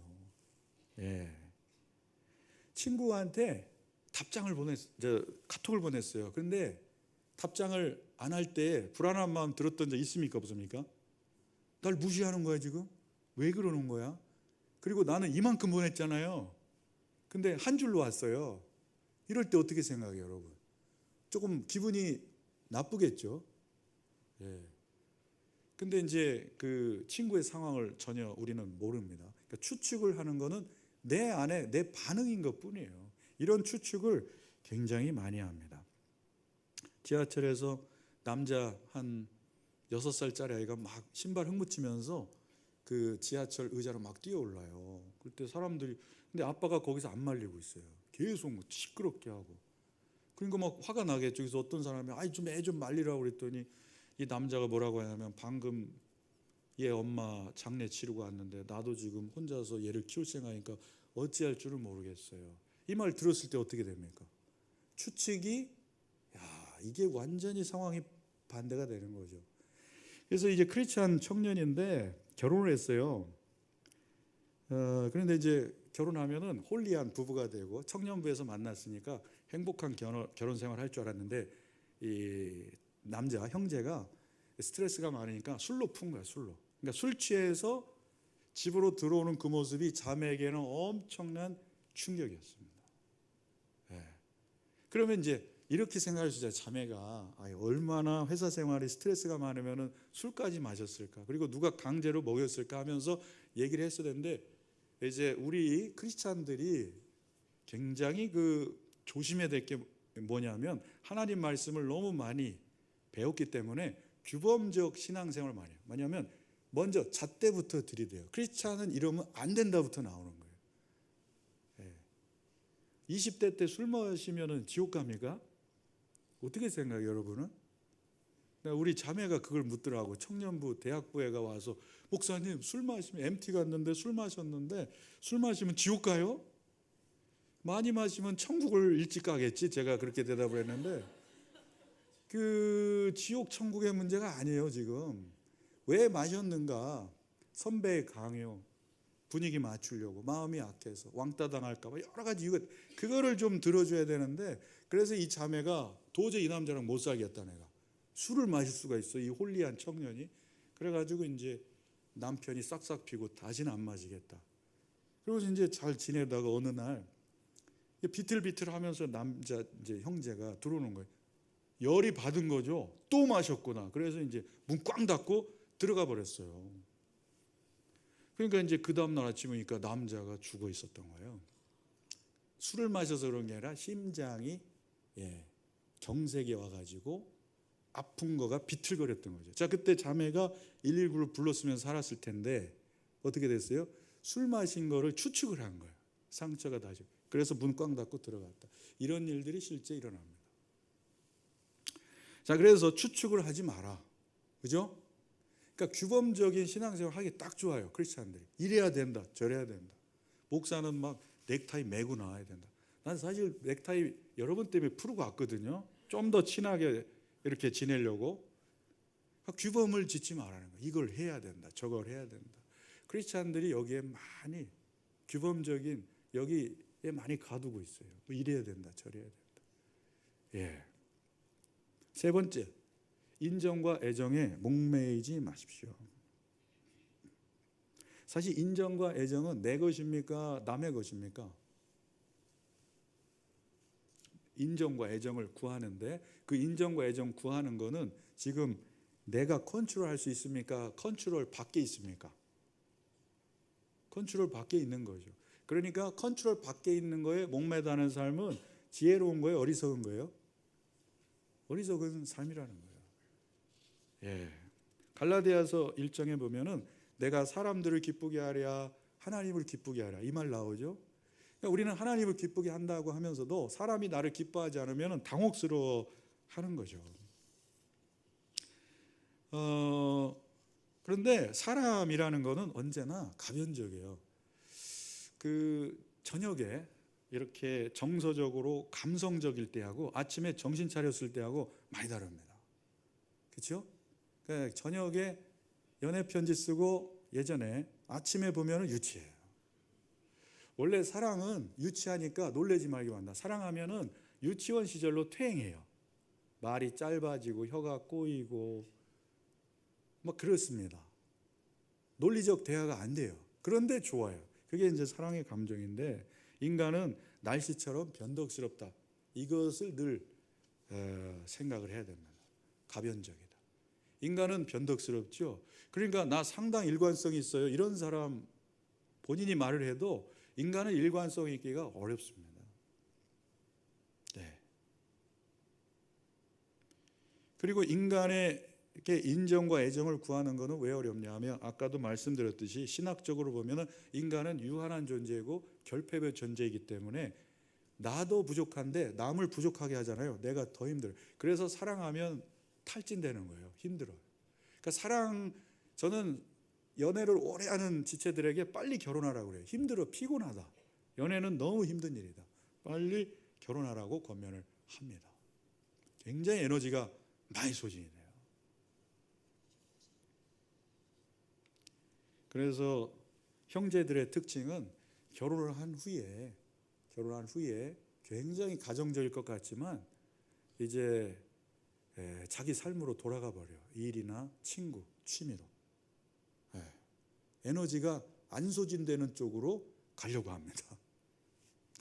[SPEAKER 4] 친구한테 카톡을 보냈어요. 그런데 답장을 안 할 때 불안한 마음 들었던 적 있습니까? 없습니까? 날 무시하는 거야 지금? 왜 그러는 거야? 그리고 나는 이만큼 보냈잖아요. 근데 한 줄로 왔어요. 이럴 때 어떻게 생각해요, 여러분? 조금 기분이 나쁘겠죠. 근데 이제 그 친구의 상황을 전혀 우리는 모릅니다. 그러니까 추측을 하는 거는 내 안에 내 반응인 것뿐이에요. 이런 추측을 굉장히 많이 합니다. 지하철에서 남자 한 6살짜리 아이가 막 신발 흙묻히면서 그 지하철 의자로 막 뛰어올라요. 그때 사람들이, 근데 아빠가 거기서 안 말리고 있어요. 계속 시끄럽게 하고. 그러니까 막 화가 나겠죠. 그래서 어떤 사람이 좀 애 좀 말리라고 그랬더니 이 남자가 뭐라고 하냐면, 방금 얘 엄마 장례 치르고 왔는데 나도 지금 혼자서 얘를 키울 생각이니까 어찌할 줄을 모르겠어요. 이 말 들었을 때 어떻게 됩니까? 추측이, 이게 완전히 상황이 반대가 되는 거죠. 그래서 이제 크리스찬 청년인데 결혼을 했어요. 그런데 이제 결혼하면은 홀리한 부부가 되고 청년부에서 만났으니까 행복한 결혼 생활 할 줄 알았는데, 이 남자 형제가 스트레스가 많으니까 술로 푼 거야. 술로. 그러니까 술 취해서 집으로 들어오는 그 모습이 자매에게는 엄청난 충격이었습니다. 그러면 이제 이렇게 생각할 수 있어요. 자매가 얼마나 회사 생활에 스트레스가 많으면 술까지 마셨을까, 그리고 누가 강제로 먹였을까 하면서 얘기를 했어야 되는데, 이제 우리 크리스찬들이 굉장히 조심해야 될 게 뭐냐면, 하나님 말씀을 너무 많이 배웠기 때문에 규범적 신앙생활을 많이 해요. 뭐냐면 먼저 잣대부터 들이대요. 크리스찬은 이러면 안 된다부터 나오는 거예요. 20대 때 술 마시면 지옥 갑니까? 어떻게 생각해요, 여러분은? 우리 자매가 그걸 묻더라고. 청년부 대학부회가 와서, 목사님 술 마시면 MT 갔는데 술 마셨는데 술 마시면 지옥 가요? 많이 마시면 천국을 일찍 가겠지. 제가 그렇게 대답을 했는데, 그 지옥 천국의 문제가 아니에요. 지금 왜 마셨는가? 선배의 강요, 분위기 맞추려고, 마음이 약해서, 왕따 당할까 봐, 여러 가지 이유가, 그거를 좀 들어줘야 되는데, 그래서 이 자매가 도저히 이 남자랑 못 살겠다, 내가 술을 마실 수가 있어, 이 홀리한 청년이. 그래가지고 이제 남편이 싹싹 피고 다시는 안 마시겠다. 그리고 이제 잘 지내다가 어느 날 비틀비틀하면서 남자 이제 형제가 들어오는 거예요. 열이 받은 거죠. 또 마셨구나. 그래서 이제 문 꽝 닫고 들어가 버렸어요. 그러니까 이제 그 다음날 아침이니까 남자가 죽어 있었던 거예요. 술을 마셔서 그런 게 아니라 심장이 경색이 와가지고 아픈 거가 비틀거렸던 거죠. 자, 그때 자매가 119를 불렀으면 살았을 텐데 어떻게 됐어요? 술 마신 거를 추측을 한 거예요. 상처가 다시. 그래서 문 꽝 닫고 들어갔다. 이런 일들이 실제 일어납니다. 자, 그래서 추측을 하지 마라. 그죠? 그러니까 규범적인 신앙생활 하기 딱 좋아요. 크리스찬들이. 이래야 된다, 저래야 된다. 목사는 막 넥타이 매고 나와야 된다. 난 사실 넥타이 여러분 때문에 풀고 왔거든요. 좀 더 친하게 이렇게 지내려고. 규범을 짓지 말라는 거예요. 이걸 해야 된다, 저걸 해야 된다. 크리스찬들이 여기에 많이 규범적인, 여기에 많이 가두고 있어요. 뭐 이래야 된다, 저래야 된다. 세 번째, 인정과 애정에 목매이지 마십시오. 사실 인정과 애정은 내 것입니까? 남의 것입니까? 인정과 애정을 구하는데, 그 인정과 애정 구하는 거는 지금 내가 컨트롤할 수 있습니까? 컨트롤 밖에 있습니까? 컨트롤 밖에 있는 거죠. 그러니까 컨트롤 밖에 있는 거에 목매다는 삶은 지혜로운 거예요? 어리석은 거예요? 어리석은 삶이라는 거예요. 갈라디아서 1장에 보면은 내가 사람들을 기쁘게 하랴 하나님을 기쁘게 하랴, 이 말 나오죠. 그러니까 우리는 하나님을 기쁘게 한다고 하면서도 사람이 나를 기뻐하지 않으면 당혹스러워 하는 거죠. 그런데 사람이라는 거는 언제나 가변적이에요. 저녁에 이렇게 정서적으로 감성적일 때하고 아침에 정신 차렸을 때하고 많이 다릅니다. 그렇죠? 그러니까 저녁에 연애 편지 쓰고 예전에 아침에 보면은 유치해요. 원래 사랑은 유치하니까 놀라지 말기 바란다. 사랑하면은 유치원 시절로 퇴행해요. 말이 짧아지고 혀가 꼬이고 막 그렇습니다. 논리적 대화가 안 돼요. 그런데 좋아요. 그게 이제 사랑의 감정인데 인간은 날씨처럼 변덕스럽다. 이것을 늘 생각을 해야 됩니다. 가변적이다. 인간은 변덕스럽죠. 그러니까 나 상당 일관성이 있어요. 이런 사람 본인이 말을 해도 인간은 일관성 있기가 어렵습니다. 네. 그리고 인간에게 인정과 애정을 구하는 것은 왜 어렵냐 하면 아까도 말씀드렸듯이 신학적으로 보면 인간은 유한한 존재이고 결핍의 존재이기 때문에 나도 부족한데 남을 부족하게 하잖아요. 내가 더 힘들어요. 그래서 사랑하면 탈진되는 거예요. 힘들어요. 그러니까 저는 연애를 오래 하는 지체들에게 빨리 결혼하라고 그래요. 힘들어, 피곤하다. 연애는 너무 힘든 일이다. 빨리 결혼하라고 권면을 합니다. 굉장히 에너지가 많이 소진이 돼요. 그래서 형제들의 특징은 결혼을 한 후에 굉장히 가정적일 것 같지만 이제 자기 삶으로 돌아가 버려요. 일이나 친구, 취미로. 에너지가 안 소진되는 쪽으로 가려고 합니다.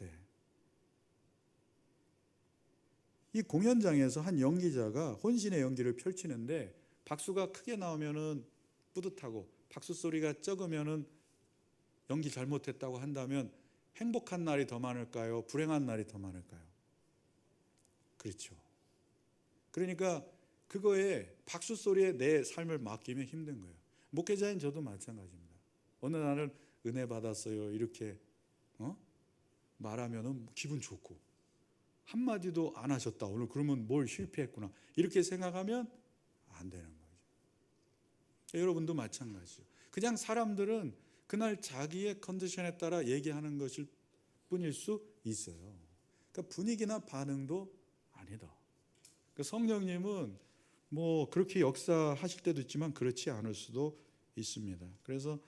[SPEAKER 4] 네. 이 공연장에서 한 연기자가 혼신의 연기를 펼치는데 박수가 크게 나오면은 뿌듯하고 박수 소리가 적으면은 연기 잘못했다고 한다면 행복한 날이 더 많을까요? 불행한 날이 더 많을까요? 그렇죠. 그러니까 그거에 박수 소리에 내 삶을 맡기면 힘든 거예요. 목회자인 저도 마찬가지입니다. 어느 날은 은혜 받았어요. 이렇게 말하면은 기분 좋고 한마디도 안 하셨다. 오늘 그러면 뭘 실패했구나. 이렇게 생각하면 안 되는 거죠. 여러분도 마찬가지죠. 그냥 사람들은 그날 자기의 컨디션에 따라 얘기하는 것일 뿐일 수 있어요. 그러니까 분위기나 반응도 아니다. 그러니까 성령님은 뭐 그렇게 역사하실 때도 있지만 그렇지 않을 수도 있습니다. 그래서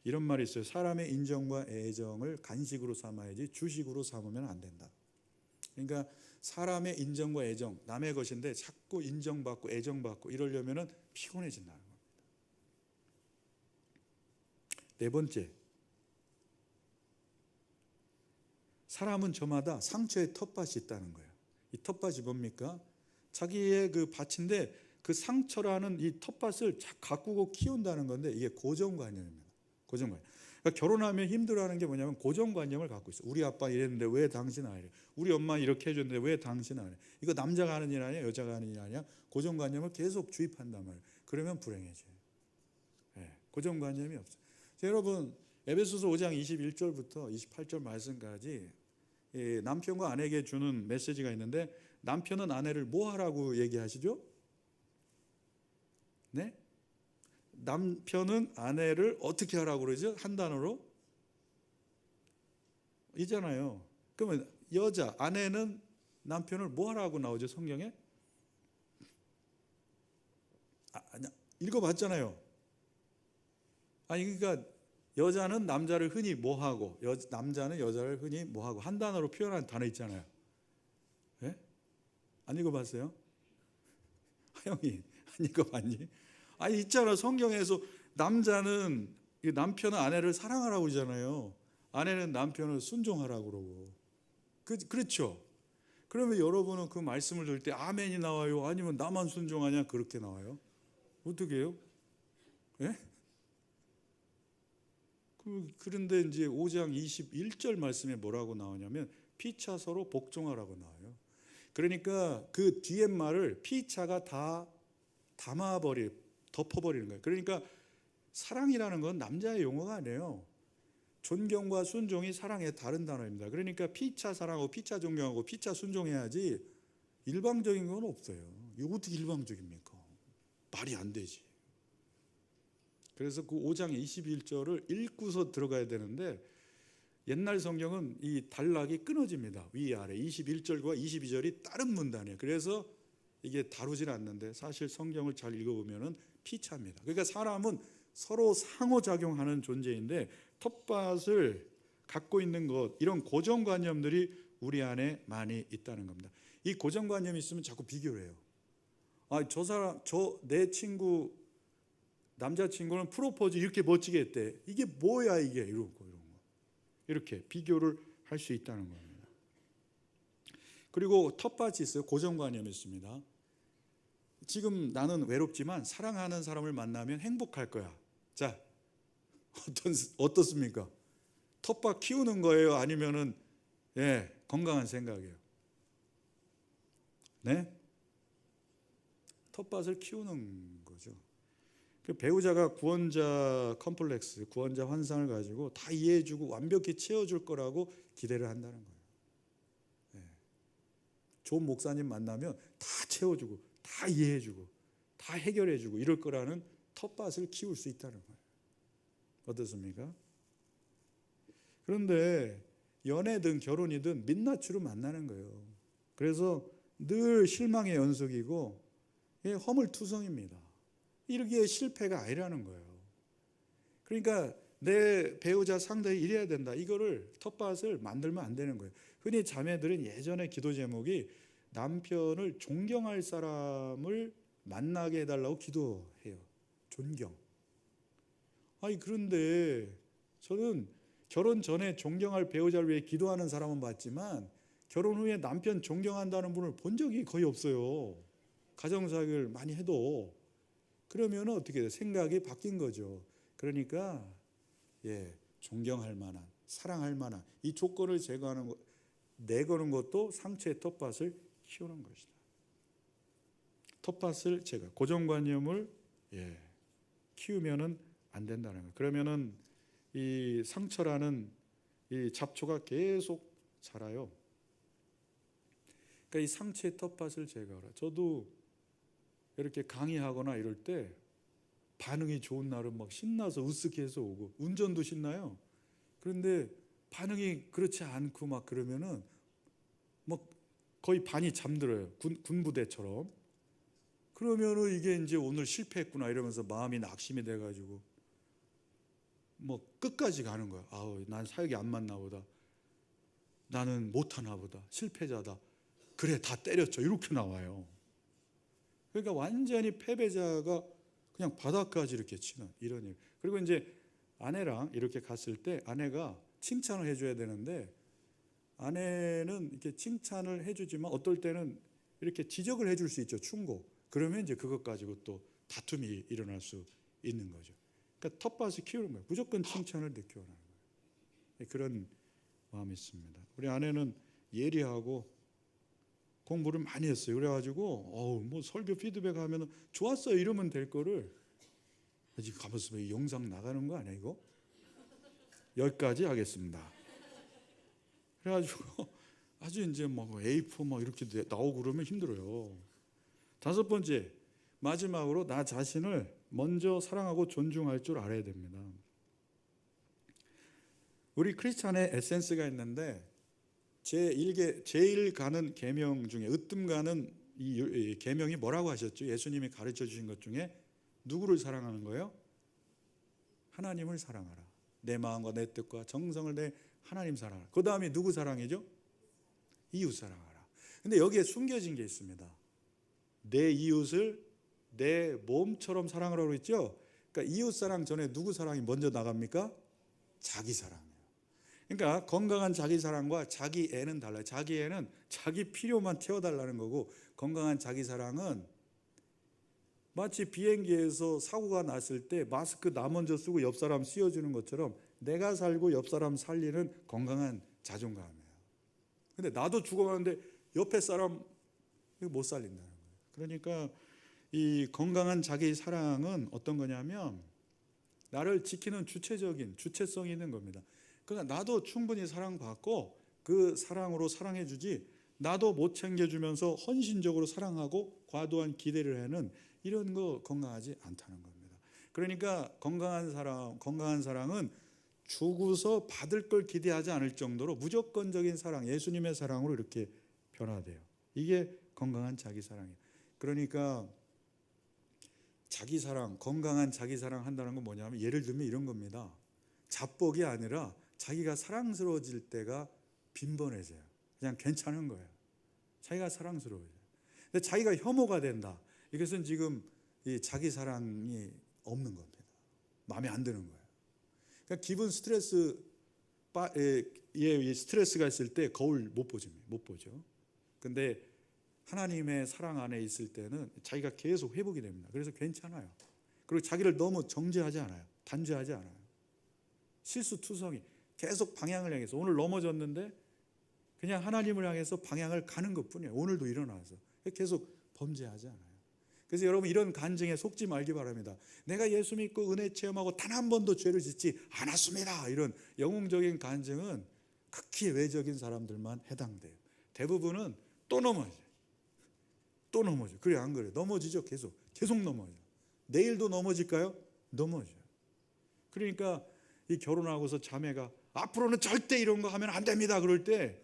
[SPEAKER 4] 이런 말이 있어요. 사람의 인정과 애정을 간식으로 삼아야지 주식으로 삼으면 안 된다. 그러니까 사람의 인정과 애정, 남의 것인데 자꾸 인정받고 애정받고 이러려면 피곤해진다는 겁니다. 네 번째, 사람은 저마다 상처의 텃밭이 있다는 거예요. 이 텃밭이 뭡니까? 자기의 그 밭인데 그 상처라는 이 텃밭을 가꾸고 키운다는 건데 이게 고정관념입니다. 고정관념. 그러니까 결혼하면 힘들어하는 게 뭐냐면 고정관념을 갖고 있어요. 우리 아빠 이랬는데 왜 당신 안 해? 우리 엄마 이렇게 해줬는데 왜 당신 안 해? 이거 남자가 하는 일 아니야? 여자가 하는 일 아니야? 고정관념을 계속 주입한단 말이에요. 그러면 불행해져요. 네, 고정관념이 없어요. 자, 여러분 에베소서 5장 21절부터 28절 말씀까지 남편과 아내에게 주는 메시지가 있는데 남편은 아내를 뭐 하라고 얘기하시죠? 네? 남편은 아내를 어떻게 하라고 그러죠? 한 단어로? 이잖아요. 그러면 아내는 남편을 뭐 하라고 나오죠? 성경에? 아니야. 읽어봤잖아요. 그러니까 여자는 남자를 흔히 뭐 하고 남자는 여자를 흔히 뭐 하고 한 단어로 표현한 단어 있잖아요. 네? 안 읽어봤어요? 형이 안 읽어봤니? 있잖아. 성경에서 남자는 남편은 아내를 사랑하라고 그러잖아요. 아내는 남편을 순종하라고 그러고. 그렇죠? 그러면 여러분은 그 말씀을 들을 때 아멘이 나와요? 아니면 나만 순종하냐? 그렇게 나와요? 어떻게 해요? 예? 그런데 이제 5장 21절 말씀에 뭐라고 나오냐면 피차 서로 복종하라고 나와요. 그러니까 그 뒤에 말을 피차가 다 덮어버리는 거예요. 그러니까 사랑이라는 건 남자의 용어가 아니에요. 존경과 순종이 사랑의 다른 단어입니다. 그러니까 피차 사랑하고 피차 존경하고 피차 순종해야지 일방적인 건 없어요. 이거 어떻게 일방적입니까? 말이 안 되지. 그래서 그 5장 21절을 읽고서 들어가야 되는데 옛날 성경은 이 단락이 끊어집니다. 위아래 21절과 22절이 다른 문단이에요. 그래서 이게 다루질 않는데 사실 성경을 잘 읽어보면은 피차입니다. 그러니까 사람은 서로 상호작용하는 존재인데 텃밭을 갖고 있는 것, 이런 고정관념들이 우리 안에 많이 있다는 겁니다. 이 고정관념이 있으면 자꾸 비교를 해요. 저 사람, 내 친구, 남자친구는 프로포즈 이렇게 멋지게 했대. 이게 뭐야 이게, 이런 거. 이렇게 비교를 할 수 있다는 겁니다. 그리고 텃밭이 있어요. 고정관념이 있습니다. 지금 나는 외롭지만 사랑하는 사람을 만나면 행복할 거야. 자, 어떻습니까? 텃밭 키우는 거예요? 아니면은 건강한 생각이에요? 네? 텃밭을 키우는 거죠. 그 배우자가 구원자 컴플렉스, 구원자 환상을 가지고 다 이해해주고 완벽히 채워줄 거라고 기대를 한다는 거예요. 좋은 목사님 만나면 다 채워주고 다 이해해주고 다 해결해주고 이럴 거라는 텃밭을 키울 수 있다는 거예요. 어떻습니까? 그런데 연애든 결혼이든 민낯으로 만나는 거예요. 그래서 늘 실망의 연속이고 허물투성입니다. 이게 실패가 아니라는 거예요. 그러니까 내 배우자 상대에 이래야 된다. 이거를 텃밭을 만들면 안 되는 거예요. 흔히 자매들은 예전에 기도 제목이 남편을 존경할 사람을 만나게 해달라고 기도해요. 존경. 그런데 저는 결혼 전에 존경할 배우자를 위해 기도하는 사람은 봤지만 결혼 후에 남편 존경한다는 분을 본 적이 거의 없어요. 가정사역을 많이 해도. 그러면 어떻게 돼요? 생각이 바뀐 거죠. 그러니까 존경할 만한, 사랑할 만한 이 조건을 제거하는 것, 내거는 것도 상처의 텃밭을 키우는 것이다. 텃밭을 제거, 고정관념을 키우면은 안 된다는 거예요. 그러면은 이 상처라는 이 잡초가 계속 자라요. 그러니까 이 상처의 텃밭을 제거하라. 저도 이렇게 강의하거나 이럴 때 반응이 좋은 날은 막 신나서 으쓱해서 오고, 운전도 신나요. 그런데 반응이 그렇지 않고 막 그러면은 막 거의 반이 잠들어요. 군부대처럼. 그러면은 이게 이제 오늘 실패했구나 이러면서 마음이 낙심이 돼가지고 뭐 끝까지 가는 거야. 난 사역이 안 맞나 보다. 나는 못하나 보다. 실패자다. 그래, 다 때렸죠. 이렇게 나와요. 그러니까 완전히 패배자가 그냥 바닥까지 이렇게 치는 이런 일. 그리고 이제 아내랑 이렇게 갔을 때 아내가 칭찬을 해줘야 되는데 아내는 이렇게 칭찬을 해주지만 어떨 때는 이렇게 지적을 해줄 수 있죠. 충고. 그러면 이제 그것 가지고 또 다툼이 일어날 수 있는 거죠. 그러니까 텃밭을 키우는 거예요. 무조건 칭찬을 느껴하는 거예요. 그런 마음이 있습니다. 우리 아내는 예리하고 공부를 많이 했어요. 그래가지고 뭐 설교 피드백하면 좋았어요 이러면 될 거를 지금 가만있어 영상 나가는 거 아니야 이거? 여기까지 하겠습니다. 그래가지고 아주 이제 막 A4 막 이렇게 나오고 그러면 힘들어요. 5번째, 마지막으로 나 자신을 먼저 사랑하고 존중할 줄 알아야 됩니다. 우리 크리스찬의 에센스가 있는데 제일 가는 계명 중에 으뜸 가는 이 계명이 뭐라고 하셨죠? 예수님이 가르쳐 주신 것 중에 누구를 사랑하는 거예요? 하나님을 사랑하라. 내 마음과 내 뜻과 정성을 내 하나님 사랑하라. 그 다음에 누구 사랑이죠? 이웃 사랑하라. 근데 여기에 숨겨진 게 있습니다. 내 이웃을 내 몸처럼 사랑하라고 했죠? 그러니까 이웃 사랑 전에 누구 사랑이 먼저 나갑니까? 자기 사랑이에요. 그러니까 건강한 자기 사랑과 자기 애는 달라요. 자기 애는 자기 필요만 채워달라는 거고 건강한 자기 사랑은 마치 비행기에서 사고가 났을 때 마스크 나 먼저 쓰고 옆 사람 씌워주는 것처럼 내가 살고 옆 사람 살리는 건강한 자존감이에요. 근데 나도 죽어가는데 옆에 사람 못 살린다는 거예요. 그러니까 이 건강한 자기 사랑은 어떤 거냐면 나를 지키는 주체성이 있는 겁니다. 그러니까 나도 충분히 사랑받고 그 사랑으로 사랑해주지 나도 못 챙겨주면서 헌신적으로 사랑하고 과도한 기대를 하는 이런 거 건강하지 않다는 겁니다. 그러니까 건강한 사랑은 주고서 받을 걸 기대하지 않을 정도로 무조건적인 사랑, 예수님의 사랑으로 이렇게 변화돼요. 이게 건강한 자기 사랑이에요. 그러니까 자기 사랑, 건강한 자기 사랑 한다는 건 뭐냐면 예를 들면 이런 겁니다. 자뻑이 아니라 자기가 사랑스러워질 때가 빈번해져요. 그냥 괜찮은 거예요. 자기가 사랑스러워져요. 근데 자기가 혐오가 된다. 이것은 지금 이 자기 사랑이 없는 겁니다. 마음에 안 드는 거예요. 그러니까 기분 스트레스가 있을 때 거울 못 보죠. 근데 하나님의 사랑 안에 있을 때는 자기가 계속 회복이 됩니다. 그래서 괜찮아요. 그리고 자기를 너무 정죄하지 않아요. 단죄하지 않아요. 실수투성이 계속 방향을 향해서 오늘 넘어졌는데 그냥 하나님을 향해서 방향을 가는 것뿐이에요. 오늘도 일어나서 계속 범죄하지 않아요. 그래서 여러분 이런 간증에 속지 말기 바랍니다. 내가 예수 믿고 은혜 체험하고 단 한 번도 죄를 짓지 않았습니다. 이런 영웅적인 간증은 극히 외적인 사람들만 해당돼요. 대부분은 또 넘어져요. 또 넘어져요. 그래 안 그래요? 넘어지죠. 계속 넘어져요. 내일도 넘어질까요? 넘어져요. 그러니까 이 결혼하고서 자매가 앞으로는 절대 이런 거 하면 안 됩니다. 그럴 때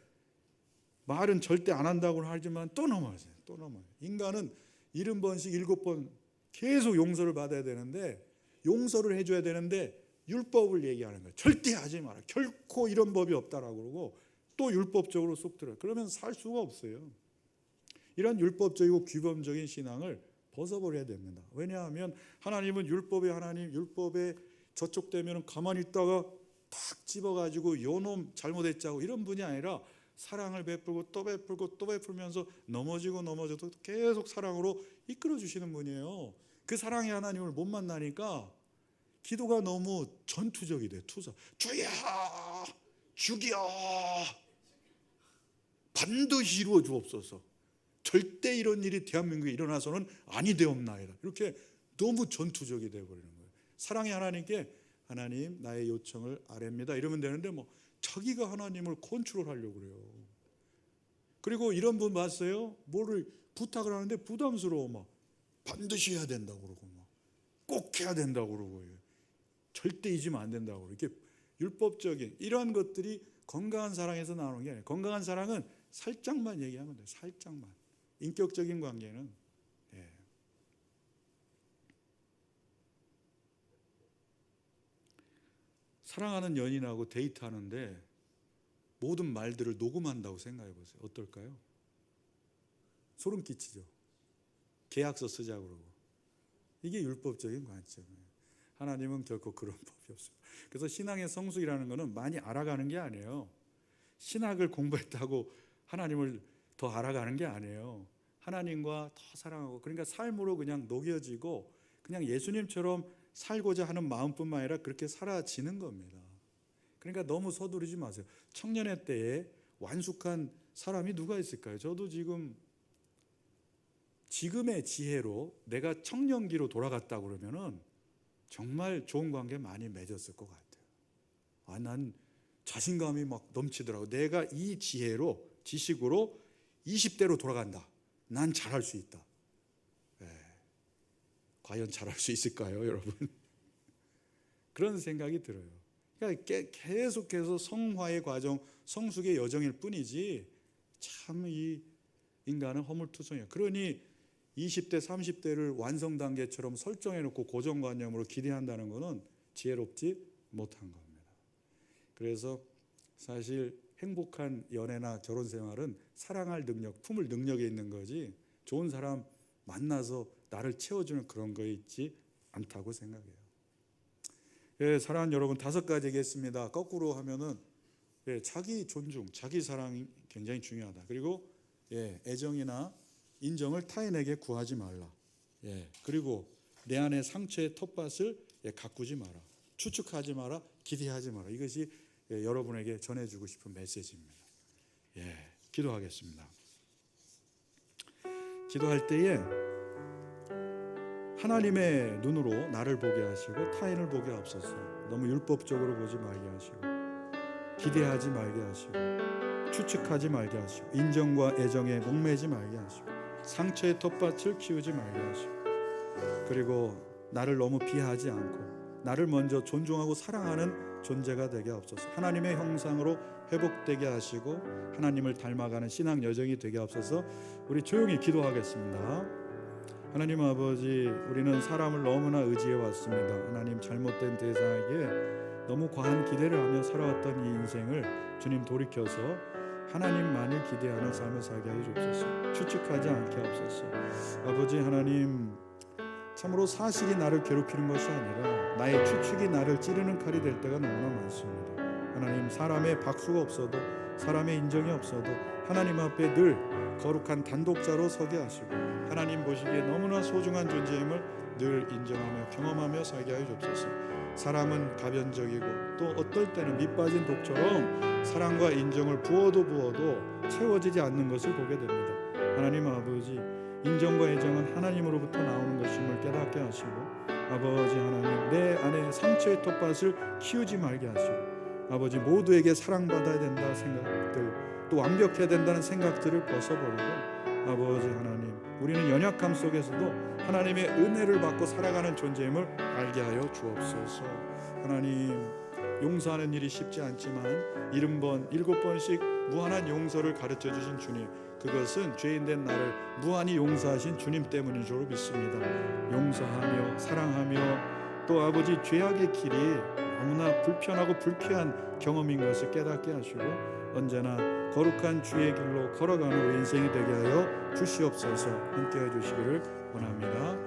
[SPEAKER 4] 말은 절대 안 한다고는 하지만 또 넘어져요. 또 넘어져요. 인간은 70번씩 7번 계속 용서를 받아야 되는데 용서를 해줘야 되는데 율법을 얘기하는 거예요. 절대 하지 마라. 결코 이런 법이 없다라고 그러고 또 율법적으로 쏙 들어요. 그러면 살 수가 없어요. 이런 율법적이고 규범적인 신앙을 벗어버려야 됩니다. 왜냐하면 하나님은 율법의 하나님, 율법에 저촉되면 가만히 있다가 탁 집어가지고 요놈 잘못했자고 이런 분이 아니라 사랑을 베풀고 또 베풀고 또 베풀면서 넘어져도 계속 사랑으로 이끌어 주시는 분이에요. 그 사랑의 하나님을 못 만나니까 기도가 너무 전투적이 돼요. 투사. 주여 죽여 반드시 이루어 주옵소서. 절대 이런 일이 대한민국에 일어나서는 아니 되옵나이다. 이렇게 너무 전투적이 되어버리는 거예요. 사랑의 하나님께 하나님 나의 요청을 아뢰입니다 이러면 되는데 뭐 자기가 하나님을 컨트롤하려고 그래요. 그리고 이런 분 봤어요? 뭐를 부탁을 하는데 부담스러워. 막 반드시 해야 된다고 그러고 막 꼭 해야 된다고 그러고 절대 잊으면 안 된다고 그러고 이렇게 율법적인 이러한 것들이 건강한 사랑에서 나오는 게 아니에요. 건강한 사랑은 살짝만 얘기하면 돼요. 살짝만. 인격적인 관계는 사랑하는 연인하고 데이트하는데 모든 말들을 녹음한다고 생각해 보세요. 어떨까요? 소름 끼치죠. 계약서 쓰자고 그러고. 이게 율법적인 관점이에요. 하나님은 결코 그런 법이 없습니다. 그래서 신앙의 성숙이라는 것은 많이 알아가는 게 아니에요. 신학을 공부했다고 하나님을 더 알아가는 게 아니에요. 하나님과 더 사랑하고 그러니까 삶으로 그냥 녹여지고 그냥 예수님처럼 살고자 하는 마음뿐만 아니라 그렇게 살아지는 겁니다. 그러니까 너무 서두르지 마세요. 청년의 때에 완숙한 사람이 누가 있을까요? 저도 지금의 지혜로 내가 청년기로 돌아갔다 그러면은 정말 좋은 관계 많이 맺었을 것 같아요. 난 자신감이 막 넘치더라고. 내가 이 지혜로 지식으로 20대로 돌아간다. 난 잘할 수 있다. 과연 잘할 수 있을까요, 여러분? 그런 생각이 들어요. 그러니까 계속해서 성화의 과정, 성숙의 여정일 뿐이지 참 이 인간은 허물투성이에요. 그러니 20대, 30대를 완성 단계처럼 설정해놓고 고정관념으로 기대한다는 것은 지혜롭지 못한 겁니다. 그래서 사실 행복한 연애나 결혼 생활은 사랑할 능력, 품을 능력에 있는 거지 좋은 사람 만나서 나를 채워주는 그런 거에 있지 않다고 생각해요. 사랑하는 여러분 5가지 얘기했습니다. 거꾸로 하면은 자기 존중, 자기 사랑이 굉장히 중요하다. 그리고 애정이나 인정을 타인에게 구하지 말라. 그리고 내 안에 상처의 텃밭을 가꾸지 마라. 추측하지 마라. 기대하지 마라. 이것이 여러분에게 전해주고 싶은 메시지입니다. 기도하겠습니다. 기도할 때에 하나님의 눈으로 나를 보게 하시고 타인을 보게 하옵소서. 너무 율법적으로 보지 말게 하시고 기대하지 말게 하시고 추측하지 말게 하시고 인정과 애정에 목매지 말게 하시고 상처의 텃밭을 키우지 말게 하시고 그리고 나를 너무 비하하지 않고 나를 먼저 존중하고 사랑하는 존재가 되게 하옵소서. 하나님의 형상으로 회복되게 하시고 하나님을 닮아가는 신앙 여정이 되게 하옵소서. 우리 조용히 기도하겠습니다. 하나님 아버지, 우리는 사람을 너무나 의지해 왔습니다. 하나님, 잘못된 대상에게 너무 과한 기대를 하며 살아왔던 이 인생을 주님 돌이켜서 하나님만을 기대하는 삶을 살게 하여 주옵소서. 추측하지 않게 하옵소서. 아버지 하나님, 참으로 사실이 나를 괴롭히는 것이 아니라 나의 추측이 나를 찌르는 칼이 될 때가 너무나 많습니다. 하나님, 사람의 박수가 없어도, 사람의 인정이 없어도 하나님 앞에 늘 거룩한 단독자로 서게 하시고 하나님 보시기에 너무나 소중한 존재임을 늘 인정하며 경험하며 살게 하여 주옵소서. 사람은 가변적이고 또 어떨 때는 밑빠진 독처럼 사랑과 인정을 부어도 채워지지 않는 것을 보게 됩니다. 하나님 아버지, 인정과 애정은 하나님으로부터 나오는 것임을 깨닫게 하시고, 아버지 하나님, 내 안에 상처의 텃밭을 키우지 말게 하시고, 아버지, 모두에게 사랑받아야 된다 생각들, 또 완벽해야 된다는 생각들을 벗어버리고, 아버지 하나님, 우리는 연약함 속에서도 하나님의 은혜를 받고 살아가는 존재임을 알게 하여 주옵소서. 하나님, 용서하는 일이 쉽지 않지만 70번 7번씩 무한한 용서를 가르쳐 주신 주님, 그것은 죄인된 나를 무한히 용서하신 주님 때문인 줄 믿습니다. 용서하며 사랑하며 또 아버지, 죄악의 길이 너무나 불편하고 불쾌한 경험인 것을 깨닫게 하시고 언제나 거룩한 주의 길로 걸어가는 우리 인생이 되게 하여 주시옵소서. 함께해 주시기를 원합니다.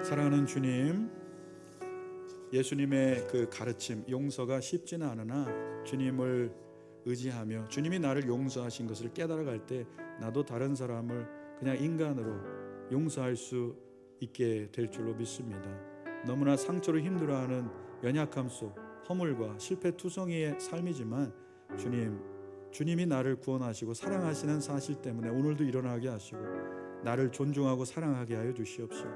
[SPEAKER 4] 사랑하는 주님, 예수님의 그 가르침, 용서가 쉽지는 않으나 주님을 의지하며 주님이 나를 용서하신 것을 깨달아갈 때 나도 다른 사람을 그냥 인간으로 용서할 수 있게 될 줄로 믿습니다. 너무나 상처로 힘들어하는 연약함 속 허물과 실패투성이의 삶이지만 주님이 나를 구원하시고 사랑하시는 사실 때문에 오늘도 일어나게 하시고 나를 존중하고 사랑하게 하여 주시옵시고,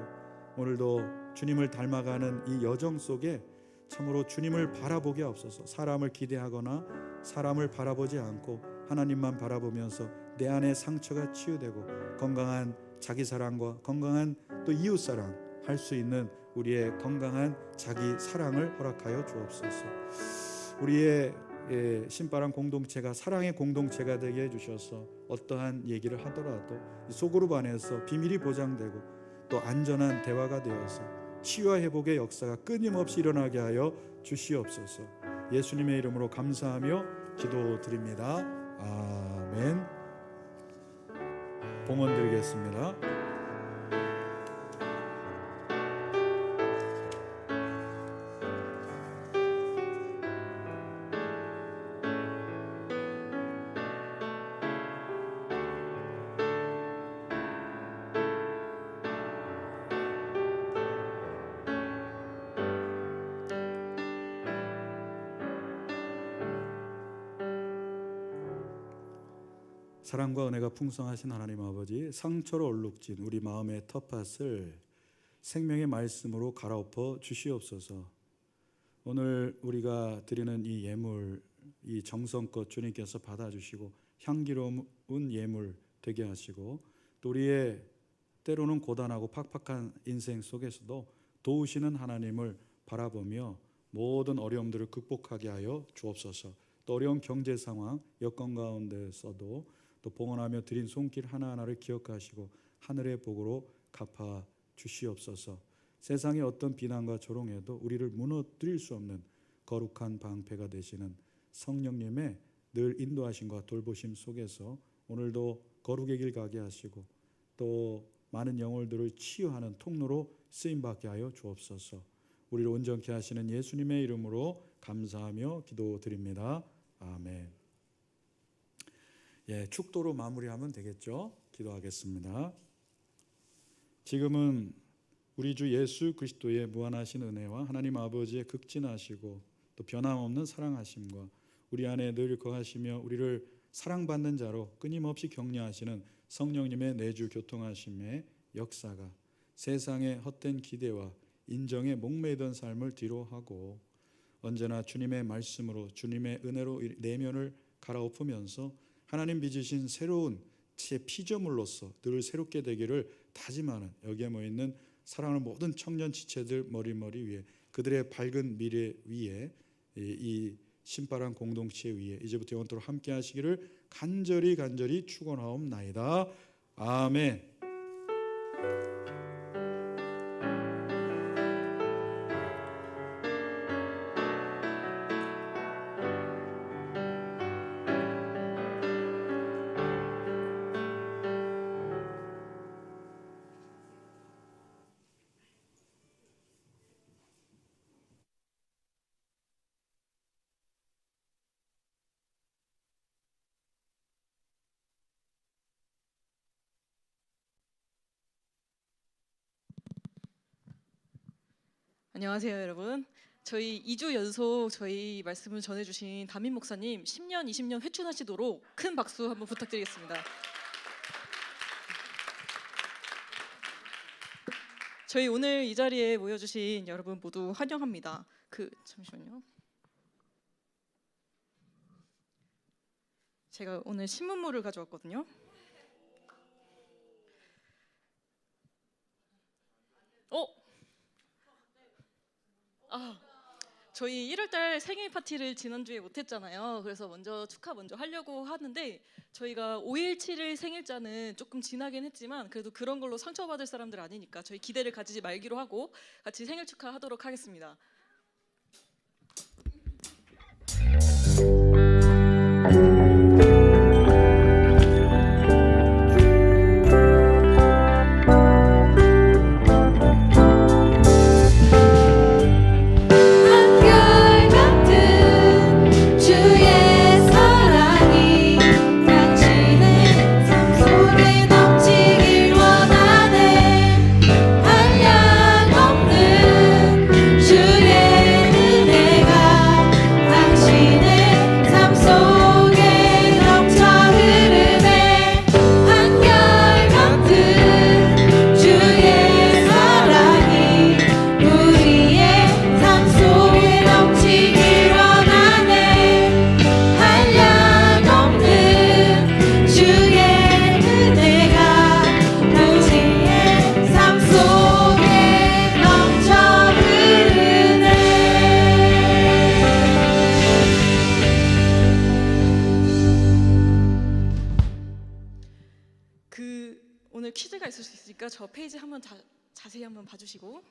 [SPEAKER 4] 오늘도 주님을 닮아가는 이 여정 속에 참으로 주님을 바라보게 하옵소서. 사람을 기대하거나 사람을 바라보지 않고 하나님만 바라보면서 내 안의 상처가 치유되고 건강한 자기 사랑과 건강한 또 이웃 사랑 할 수 있는 우리의 건강한 자기 사랑을 허락하여 주옵소서. 우리의 신바람 공동체가 사랑의 공동체가 되게 해주셔서 어떠한 얘기를 하더라도 소그룹 안에서 비밀이 보장되고 또 안전한 대화가 되어서 치유와 회복의 역사가 끊임없이 일어나게 하여 주시옵소서. 예수님의 이름으로 감사하며 기도드립니다. 아멘. 봉헌 드리겠습니다. 사랑과 은혜가 풍성하신 하나님 아버지, 상처로 얼룩진 우리 마음의 텃밭을 생명의 말씀으로 갈아엎어 주시옵소서. 오늘 우리가 드리는 이 예물, 이 정성껏 주님께서 받아주시고 향기로운 예물 되게 하시고 또 우리의 때로는 고단하고 팍팍한 인생 속에서도 도우시는 하나님을 바라보며 모든 어려움들을 극복하게 하여 주옵소서. 또 어려운 경제 상황, 여건 가운데서도 또 봉헌하며 드린 손길 하나하나를 기억하시고 하늘의 복으로 갚아 주시옵소서. 세상의 어떤 비난과 조롱에도 우리를 무너뜨릴 수 없는 거룩한 방패가 되시는 성령님의 늘 인도하심과 돌보심 속에서 오늘도 거룩의 길 가게 하시고 또 많은 영혼들을 치유하는 통로로 쓰임받게 하여 주옵소서. 우리를 온전케 하시는 예수님의 이름으로 감사하며 기도드립니다. 아멘. 축도로 마무리하면 되겠죠. 기도하겠습니다. 지금은 우리 주 예수 그리스도의 무한하신 은혜와 하나님 아버지의 극진하시고 또 변함없는 사랑하심과 우리 안에 늘 거하시며 우리를 사랑받는 자로 끊임없이 격려하시는 성령님의 내주 교통하심의 역사가 세상의 헛된 기대와 인정에 목매이던 삶을 뒤로하고 언제나 주님의 말씀으로 주님의 은혜로 내면을 갈아엎으면서 하나님 빚으신 새로운 피조물로서 늘 새롭게 되기를 다짐하는 여기에 모여있는 사랑하는 모든 청년 지체들 머리 위에 그들의 밝은 미래 위에 이 신바람 공동체 위에 이제부터 영원토록 함께 하시기를 간절히 축원하옵나이다. 아멘.
[SPEAKER 5] 안녕하세요, 여러분. 저희 2주 연속 저희 말씀을 전해주신 담임 목사님 10년, 20년 회춘하시도록 큰 박수 한번 부탁드리겠습니다. 저희 오늘 이 자리에 모여주신 여러분 모두 환영합니다. 잠시만요. 제가 오늘 신문물을 가져왔거든요. 저희 1월달 생일 파티를 지난주에 못했잖아요. 그래서 축하 먼저 하려고 하는데 저희가 5일, 7일 생일자는 조금 지나긴 했지만 그래도 그런 걸로 상처받을 사람들 아니니까 저희 기대를 가지지 말기로 하고 같이 생일 축하하도록 하겠습니다.
[SPEAKER 2] 한결같은 주의 사랑이 당신의 삶 속에 넘치길 원하네. 한량없는 주의 은혜가 당신의 삶 속에 넘쳐 흐르네. 한결같은 주의 사랑이 우리의 삶 속에 넘치길 원하네. 한량없는 주의 은혜가 당신의 삶 속에 넘쳐 흐르네.
[SPEAKER 5] 오늘 퀴즈가 있을 수 있으니까 저 페이지 한번 자세히 한번 봐주시고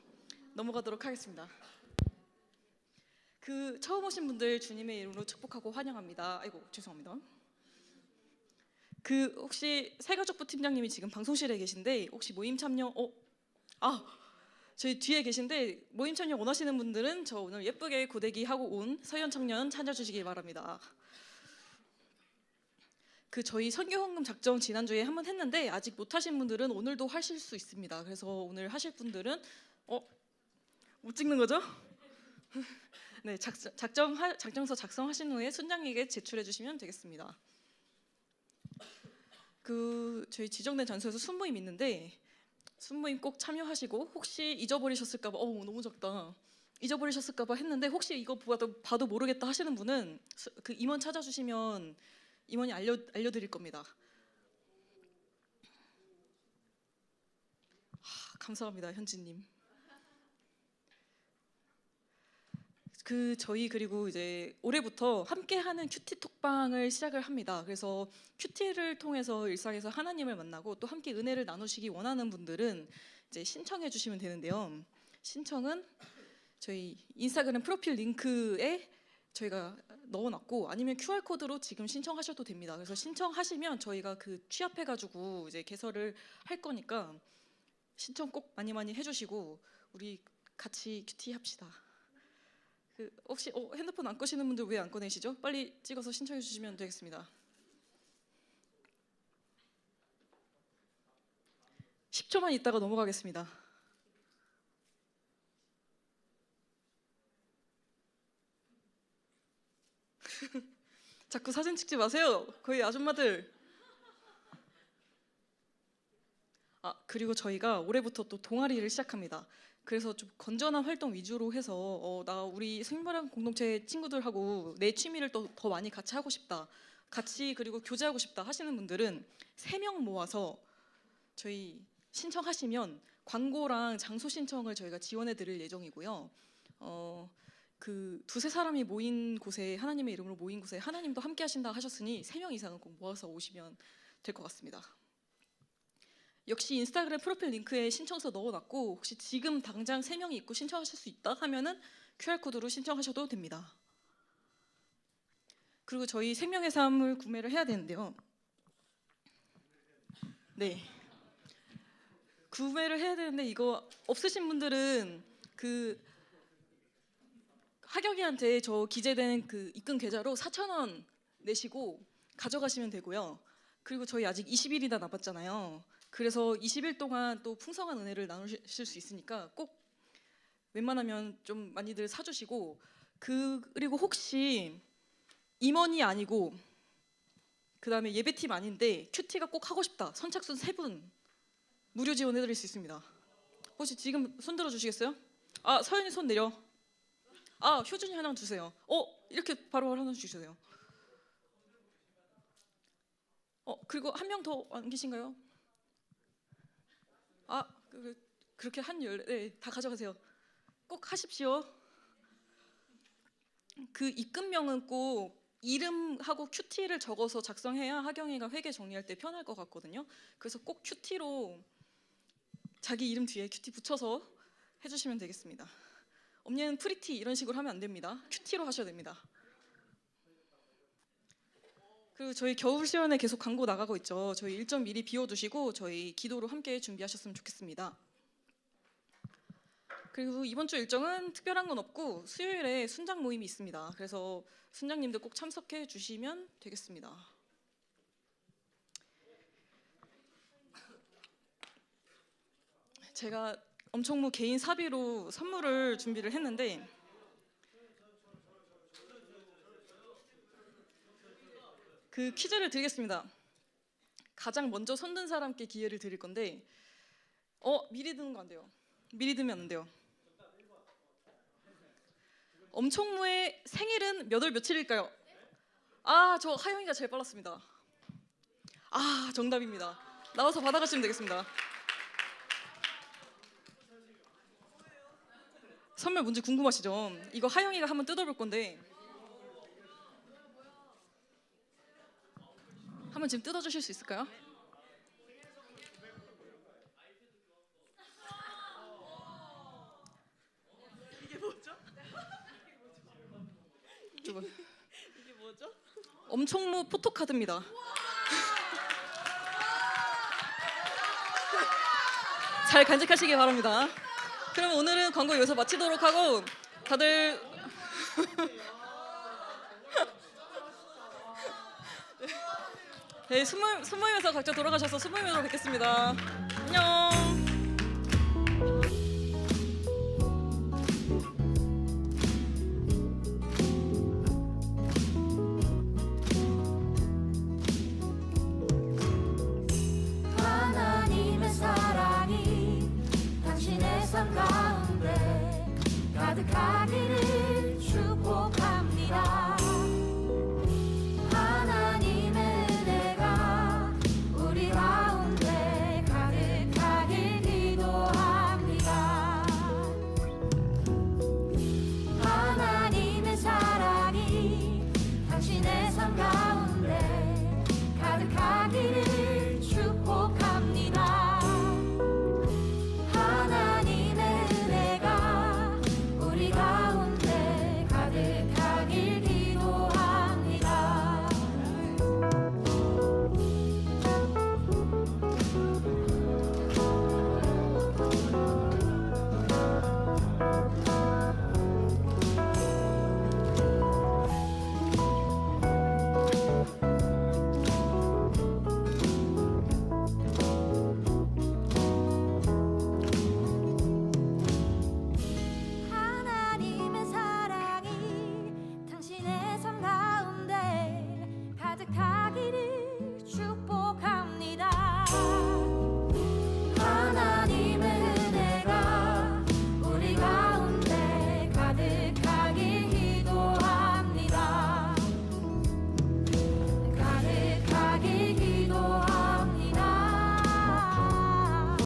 [SPEAKER 5] 넘어가도록 하겠습니다. 처음 오신 분들 주님의 이름으로 축복하고 환영합니다. 아이고 죄송합니다. 혹시 새가족부 팀장님이 지금 방송실에 계신데 혹시 모임 참여 저희 뒤에 계신데 모임 참여 원하시는 분들은 저 오늘 예쁘게 고데기 하고 온 서현 청년 찾아주시기 바랍니다. 저희 선교헌금 작정 지난주에 한번 했는데 아직 못하신 분들은 오늘도 하실 수 있습니다. 그래서 오늘 하실 분들은 못 찍는 거죠? 네, 작정서 작성하신 후에 순장에게 제출해 주시면 되겠습니다. 저희 지정된 장소에서 순모임 있는데 순모임 꼭 참여하시고 혹시 잊어버리셨을까봐 너무 작다 잊어버리셨을까봐 했는데 혹시 이거 봐도 모르겠다 하시는 분은 임원 찾아주시면 임원이 알려드릴 겁니다. 감사합니다, 현지님. 저희 그리고 이제 올해부터 함께하는 큐티 톡방을 시작을 합니다. 그래서 큐티를 통해서 일상에서 하나님을 만나고 또 함께 은혜를 나누시기 원하는 분들은 이제 신청해 주시면 되는데요. 신청은 저희 인스타그램 프로필 링크에 저희가 넣어놨고 아니면 QR 코드로 지금 신청하셔도 됩니다. 그래서 신청하시면 저희가 취합해가지고 이제 개설을 할 거니까 신청 꼭 많이 해주시고 우리 같이 큐티 합시다. 혹시 핸드폰 안 끄시는 분들 왜 안 꺼내시죠? 빨리 찍어서 신청해 주시면 되겠습니다. 10초만 있다가 넘어가겠습니다. 자꾸 사진 찍지 마세요. 거의 아줌마들. 그리고 저희가 올해부터 또 동아리를 시작합니다. 그래서 좀 건전한 활동 위주로 해서 우리 생활한 공동체 친구들하고 내 취미를 더 많이 같이 하고 싶다. 같이 그리고 교제하고 싶다 하시는 분들은 3명 모아서 저희 신청하시면 광고랑 장소 신청을 저희가 지원해 드릴 예정이고요. 그 두세 사람이 모인 곳에 하나님의 이름으로 모인 곳에 하나님도 함께 하신다 하셨으니 3명 이상은 꼭 모아서 오시면 될 것 같습니다. 역시 인스타그램 프로필 링크에 신청서 넣어놨고 혹시 지금 당장 3명이 있고 신청하실 수 있다 하면은 QR코드로 신청하셔도 됩니다. 그리고 저희 생명의 삶을 구매를 해야 되는데요. 네. 구매를 해야 되는데 이거 없으신 분들은 그 하경이한테 저 기재된 그 입금 계좌로 4,000원 내시고 가져가시면 되고요. 그리고 저희 아직 20일이나 남았잖아요. 그래서 20일 동안 또 풍성한 은혜를 나누실 수 있으니까 꼭 웬만하면 좀 많이들 사주시고 그리고 혹시 임원이 아니고 그다음에 예배팀 아닌데 큐티가 꼭 하고 싶다. 선착순 3분 무료 지원해드릴 수 있습니다. 혹시 지금 손 들어주시겠어요? 아 서연이 손 내려. 아 효준이 하나 주세요. 이렇게 바로 하나 주세요. 그리고 한 명 더 안 계신가요? 그렇게 네, 다 가져가세요. 꼭 하십시오. 그 입금명은 꼭 이름하고 큐티를 적어서 작성해야 하경이가 회계 정리할 때 편할 것 같거든요. 그래서 꼭 큐티로 자기 이름 뒤에 큐티 붙여서 해주시면 되겠습니다. 엄니는 프리티 이런 식으로 하면 안 됩니다. 큐티로 하셔야 됩니다. 그리고 저희 겨울 시연에 계속 광고 나가고 있죠. 저희 일정 미리 비워두시고 저희 기도로 함께 준비하셨으면 좋겠습니다. 그리고 이번 주 일정은 특별한 건 없고 수요일에 순장 모임이 있습니다. 그래서 순장님들 꼭 참석해 주시면 되겠습니다. 제가 엄청무 개인 사비로 선물을 준비를 했는데 그 퀴즈를 드리겠습니다. 가장 먼저 손든 사람께 기회를 드릴 건데 미리 드는 거 안 돼요. 미리 드면 안 돼요. 엄청무의 생일은 몇 월 며칠일까요? 저 하영이가 제일 빨랐습니다. 정답입니다. 나와서 받아가시면 되겠습니다. 선물 뭔지 궁금하시죠? 이거 하영이가 한번 뜯어볼 건데 한번 지금 뜯어주실 수 있을까요? 이게 뭐죠? 이게 뭐죠? 엄청무 포토카드입니다. 잘 간직하시기 바랍니다. 그럼 오늘은 광고 여기서 마치도록 하고 다들 네, 숨모임에서 각자 돌아가셔서 숨모임으로 뵙겠습니다. 안녕.
[SPEAKER 2] 하나님의 사랑이 당신의 삶 가운데 가득한